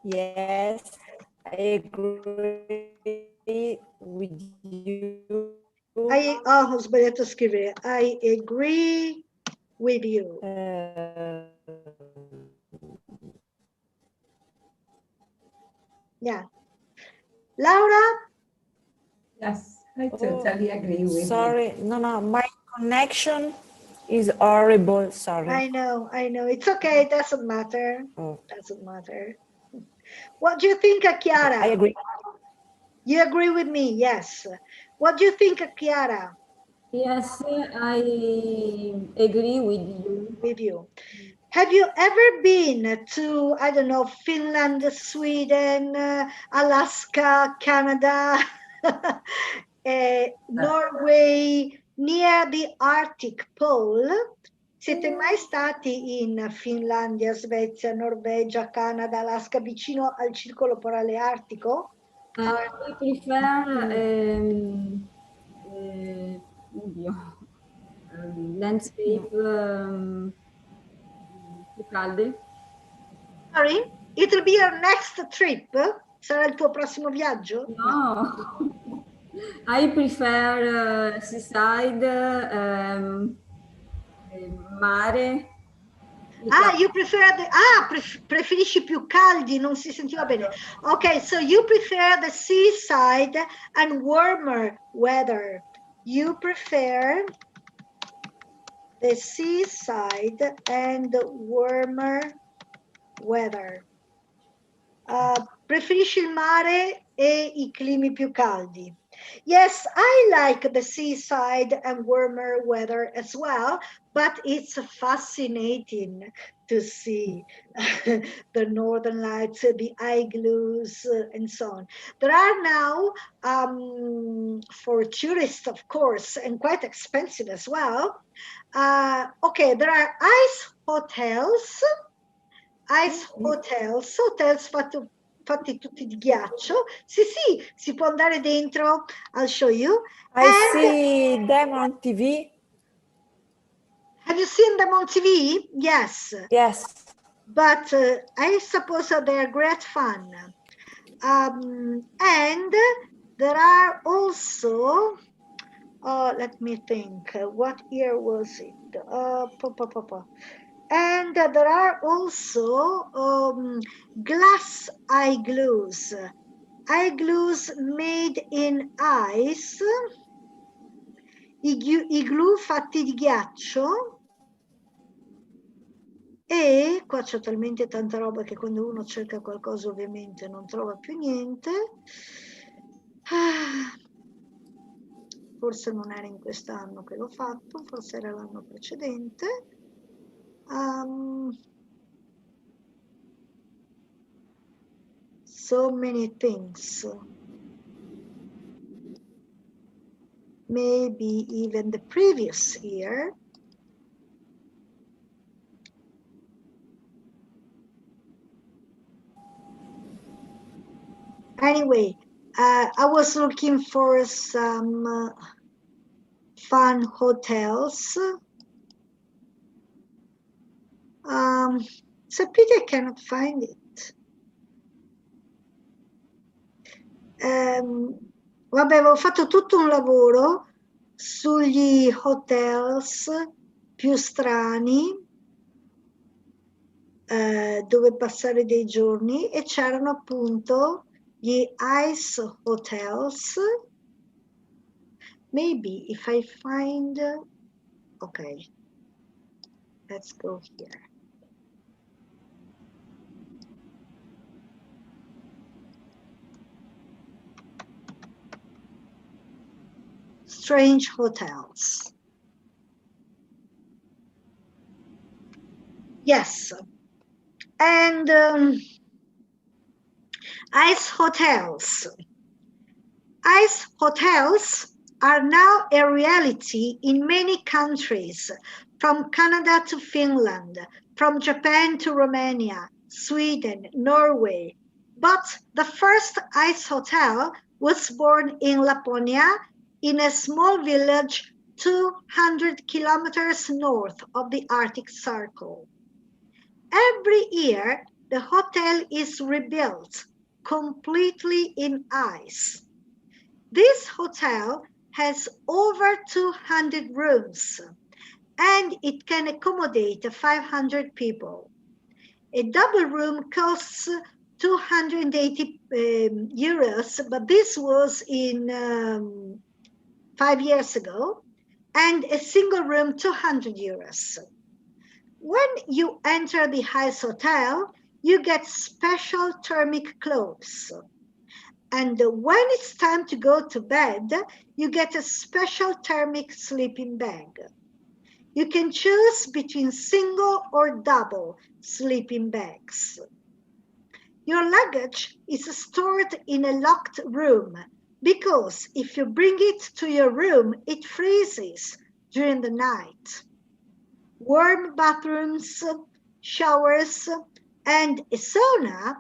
Yes, I agree with you. Ho sbagliato a scrivere. I agree with you. Yeah. Laura? Yes. I totally agree with you. Sorry, no, my connection is horrible, sorry. I know, it's okay, it doesn't matter. Doesn't matter. What do you think, Chiara? I agree. You agree with me, yes. What do you think, Chiara? Yes, I agree with you. With you. Have you ever been to, I don't know, Finland, Sweden, Alaska, Canada, Norway, near the Arctic pole, Siete mai stati in Finlandia, Svezia, Norvegia, Canada, Alaska, vicino al circolo polare artico? I prefer landscape più caldi. Sorry? It will be your next trip? Sarà il tuo prossimo viaggio? No, I prefer seaside, mare. You prefer preferisci più caldi, non si sentiva bene. Okay, so you prefer the seaside and warmer weather. You prefer the seaside and warmer weather. Preferisci il mare e i climi più caldi. Yes, I like the seaside and warmer weather as well, but it's fascinating to see the northern lights, the igloos, and so on. There are now, for tourists, of course, and quite expensive as well. Okay, there are ice hotels fatti tutti di ghiaccio. Sì, si può andare dentro. I'll show you. I see them on TV. Have you seen them on TV? Yes. Yes. But I suppose they are great fun. And there are also, let me think, what year was it? And there are also glass igloos made in ice, igloo fatti di ghiaccio, e qua c'è talmente tanta roba che quando uno cerca qualcosa ovviamente non trova più niente. Forse non era in quest'anno che l'ho fatto, forse era l'anno precedente. So many things. Maybe even the previous year. Anyway, I was looking for some fun hotels. It's a pity I cannot find it. Vabbè, avevo fatto tutto un lavoro sugli hotels più strani dove passare dei giorni, e c'erano appunto gli ice hotels. Maybe if I find, okay, let's go here. Strange hotels. Yes, and ice hotels. Ice hotels are now a reality in many countries, from Canada to Finland, from Japan to Romania, Sweden, Norway. But the first ice hotel was born in Laponia, in a small village 200 kilometers north of the Arctic Circle. Every year, the hotel is rebuilt completely in ice. This hotel has over 200 rooms, and it can accommodate 500 people. A double room costs 280 euros, but this was in 5 years ago, and a single room 200 euros. When you enter the ice hotel, you get special thermic clothes. And when it's time to go to bed, you get a special thermic sleeping bag. You can choose between single or double sleeping bags. Your luggage is stored in a locked room because if you bring it to your room, it freezes during the night. warm bathrooms, showers, and a sauna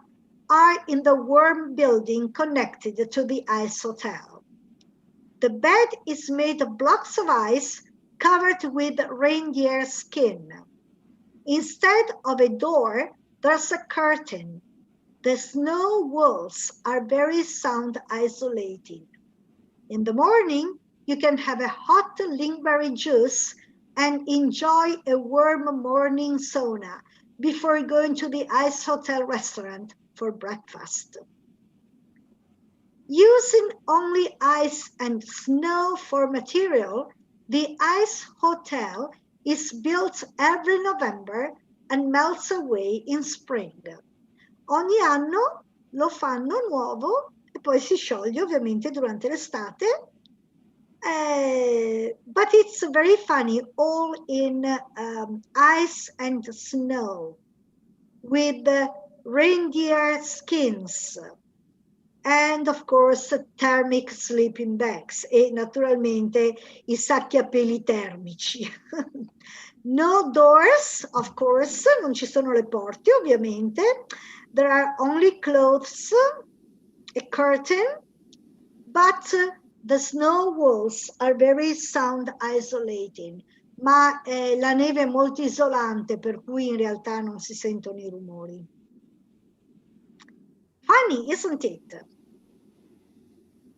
are in the warm building connected to the ice hotel. The bed is made of blocks of ice covered with reindeer skin. Instead of a door, there's a curtain. The snow walls are very sound isolating. In the morning, you can have a hot linkberry juice and enjoy a warm morning sauna before going to the ice hotel restaurant for breakfast. Using only ice and snow for material, the ice hotel is built every November and melts away in spring. Ogni anno lo fanno nuovo e poi si scioglie ovviamente durante l'estate. But it's very funny, all in ice and snow with reindeer skins. And of course thermic sleeping bags e naturalmente I sacchi a peli termici. No doors, of course, non ci sono le porte ovviamente. There are only clothes, a curtain, but the snow walls are very sound isolating. Ma la neve è molto isolante, per cui in realtà non si sentono I rumori. Funny, isn't it?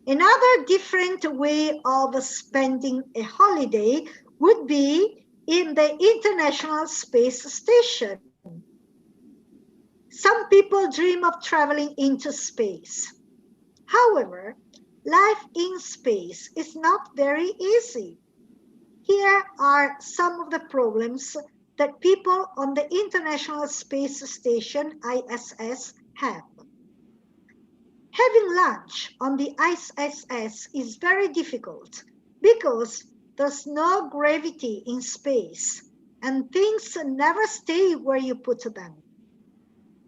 Another different way of spending a holiday would be in the International Space Station. Some people dream of traveling into space. However, life in space is not very easy. Here are some of the problems that people on the International Space Station, ISS, have. Having lunch on the ISS is very difficult because there's no gravity in space and things never stay where you put them.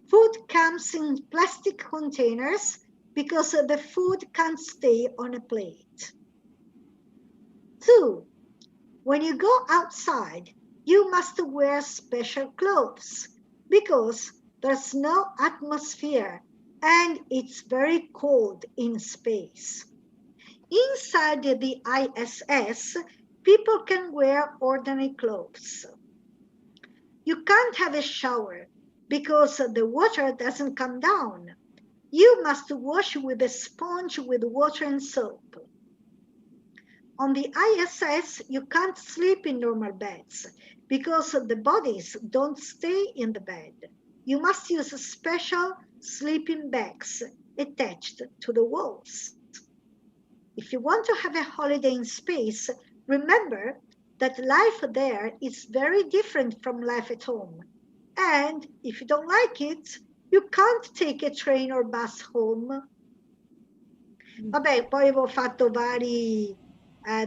Food comes in plastic containers because the food can't stay on a plate. 2, when you go outside, you must wear special clothes because there's no atmosphere and it's very cold in space. Inside the ISS, people can wear ordinary clothes. You can't have a shower because the water doesn't come down. You must wash with a sponge with water and soap. On the ISS, you can't sleep in normal beds because the bodies don't stay in the bed. You must use special sleeping bags attached to the walls. If you want to have a holiday in space, remember that life there is very different from life at home. And if you don't like it, you can't take a train or bus home. Vabbè, poi avevo fatto vari,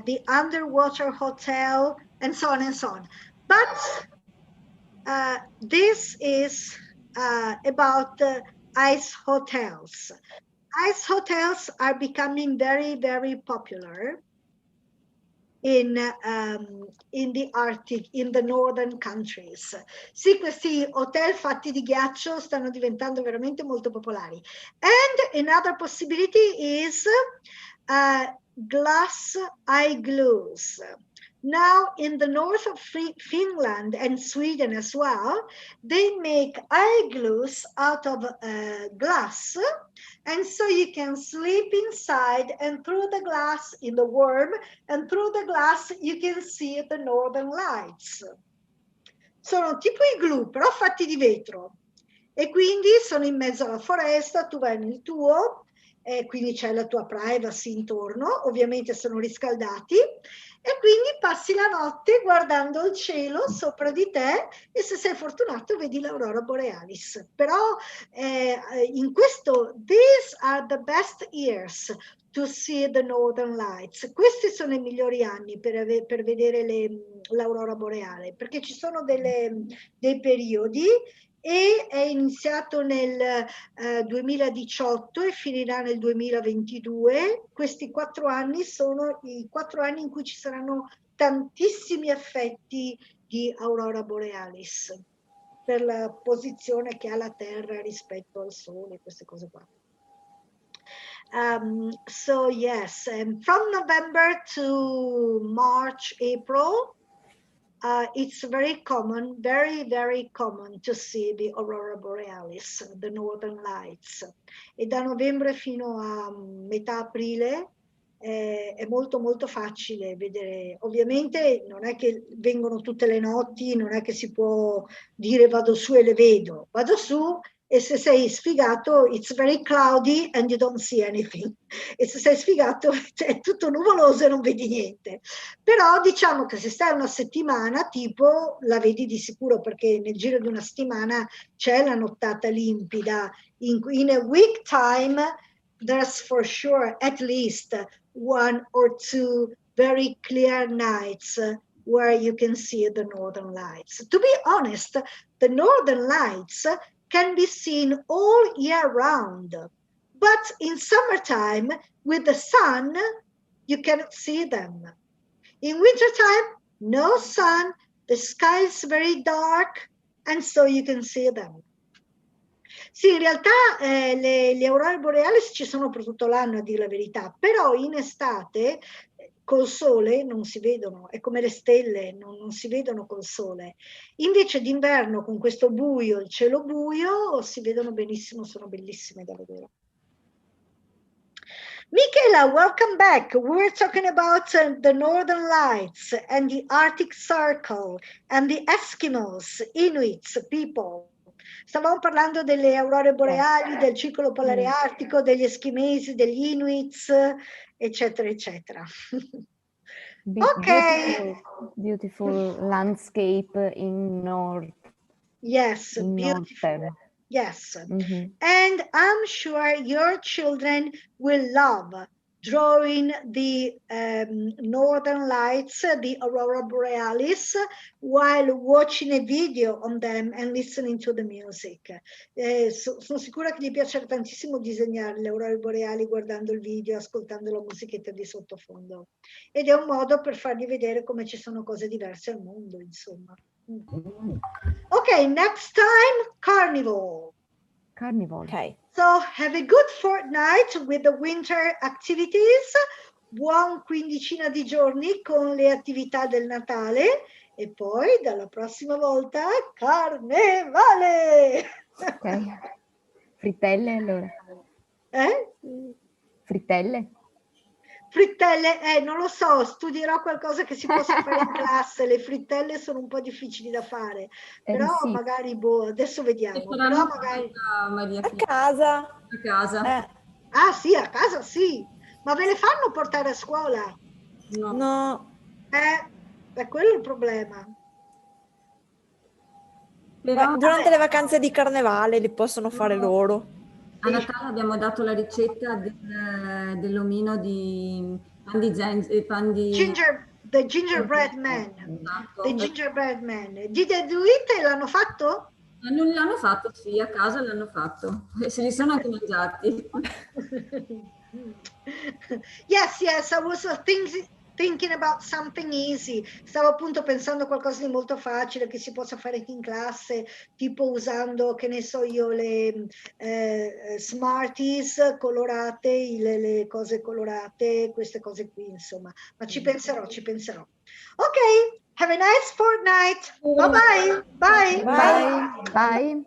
the underwater hotel, and so on and so on. But this is about ice hotels. Ice hotels are becoming very, very popular in the Arctic, in the northern countries. Sì, questi hotel fatti di ghiaccio stanno diventando veramente molto popolari. And another possibility is glass igloos. Now, in the north of Finland and Sweden as well, they make igloos out of glass, and so you can sleep inside, and through the glass in the warm, and through the glass you can see the northern lights. Sono tipo igloo, però fatti di vetro, e quindi sono in mezzo alla foresta, tu vai nel tuo, quindi c'è la tua privacy intorno, ovviamente sono riscaldati, e quindi passi la notte guardando il cielo sopra di te e se sei fortunato vedi l'aurora borealis. Però in questo, these are the best years to see the northern lights. Questi sono i migliori anni per vedere l'aurora boreale, perché ci sono dei periodi, e è iniziato nel 2018 e finirà nel 2022. Questi 4 anni sono i 4 anni in cui ci saranno tantissimi effetti di aurora borealis, per la posizione che ha la Terra rispetto al Sole, queste cose qua. So yes, from November to March, April, it's very common, very common to see the aurora borealis, the northern lights. E da novembre fino a metà aprile è molto facile vedere. Ovviamente non è che vengono tutte le notti, non è che si può dire vado su e le vedo. Vado su e se sei sfigato, it's very cloudy and you don't see anything. E se sei sfigato è tutto nuvoloso e non vedi niente. Però diciamo che se stai una settimana, tipo, la vedi di sicuro, perché nel giro di una settimana c'è la nottata limpida. In a week time, there's for sure at least 1 or 2 very clear nights where you can see the northern lights. To be honest, the northern lights can be seen all year round, but in summertime with the sun you cannot see them. In wintertime, no sun, the sky is very dark, and so you can see them. Sì, in realtà le aurore borealis ci sono per tutto l'anno, a dire la verità, però in estate col sole non si vedono, è come le stelle, non si vedono col sole. Invece d'inverno con questo buio, il cielo buio, si vedono benissimo, sono bellissime da vedere. Michaela, welcome back. We're talking about the Northern Lights and the Arctic Circle and the Eskimos, Inuits, people. Stavamo parlando delle aurore boreali, del ciclo polare artico, degli eschimesi, degli Inuits, eccetera, eccetera. Okay. Beautiful landscape in north. Yes, in beautiful. northern. Yes. And I'm sure your children will love drawing the northern lights, the aurora borealis, while watching a video on them and listening to the music. Sono sicura che gli piacerà tantissimo disegnare le aurore boreali guardando il video, ascoltando la musichetta di sottofondo. Ed è un modo per fargli vedere come ci sono cose diverse al mondo, insomma. Okay, next time, Carnival. Carnival. Okay. So have a good fortnight with the winter activities. Buon quindicina di giorni con le attività del Natale e poi dalla prossima volta Carnevale. Ok. Frittelle allora. Frittelle? Frittelle, non lo so, studierò qualcosa che si possa fare in classe. Le frittelle sono un po' difficili da fare, però sì. magari, adesso vediamo. Però magari a casa. A casa. Ah sì, a casa sì. Ma ve le fanno portare a scuola? No. È quello il problema. Però, durante le vacanze di carnevale li possono fare loro. A Natale abbiamo dato la ricetta dell'omino di The gingerbread man. The gingerbread man. Did they do it? L'hanno fatto? L'hanno fatto, sì, a casa l'hanno fatto. E se li sono anche mangiati. Yes, I was thinking about something easy. Stavo appunto pensando a qualcosa di molto facile che si possa fare in classe, tipo usando, che ne so io, le Smarties colorate, le cose colorate, queste cose qui, insomma. Ma ci penserò. Ok, have a nice fortnight. Bye-bye. Bye. Bye.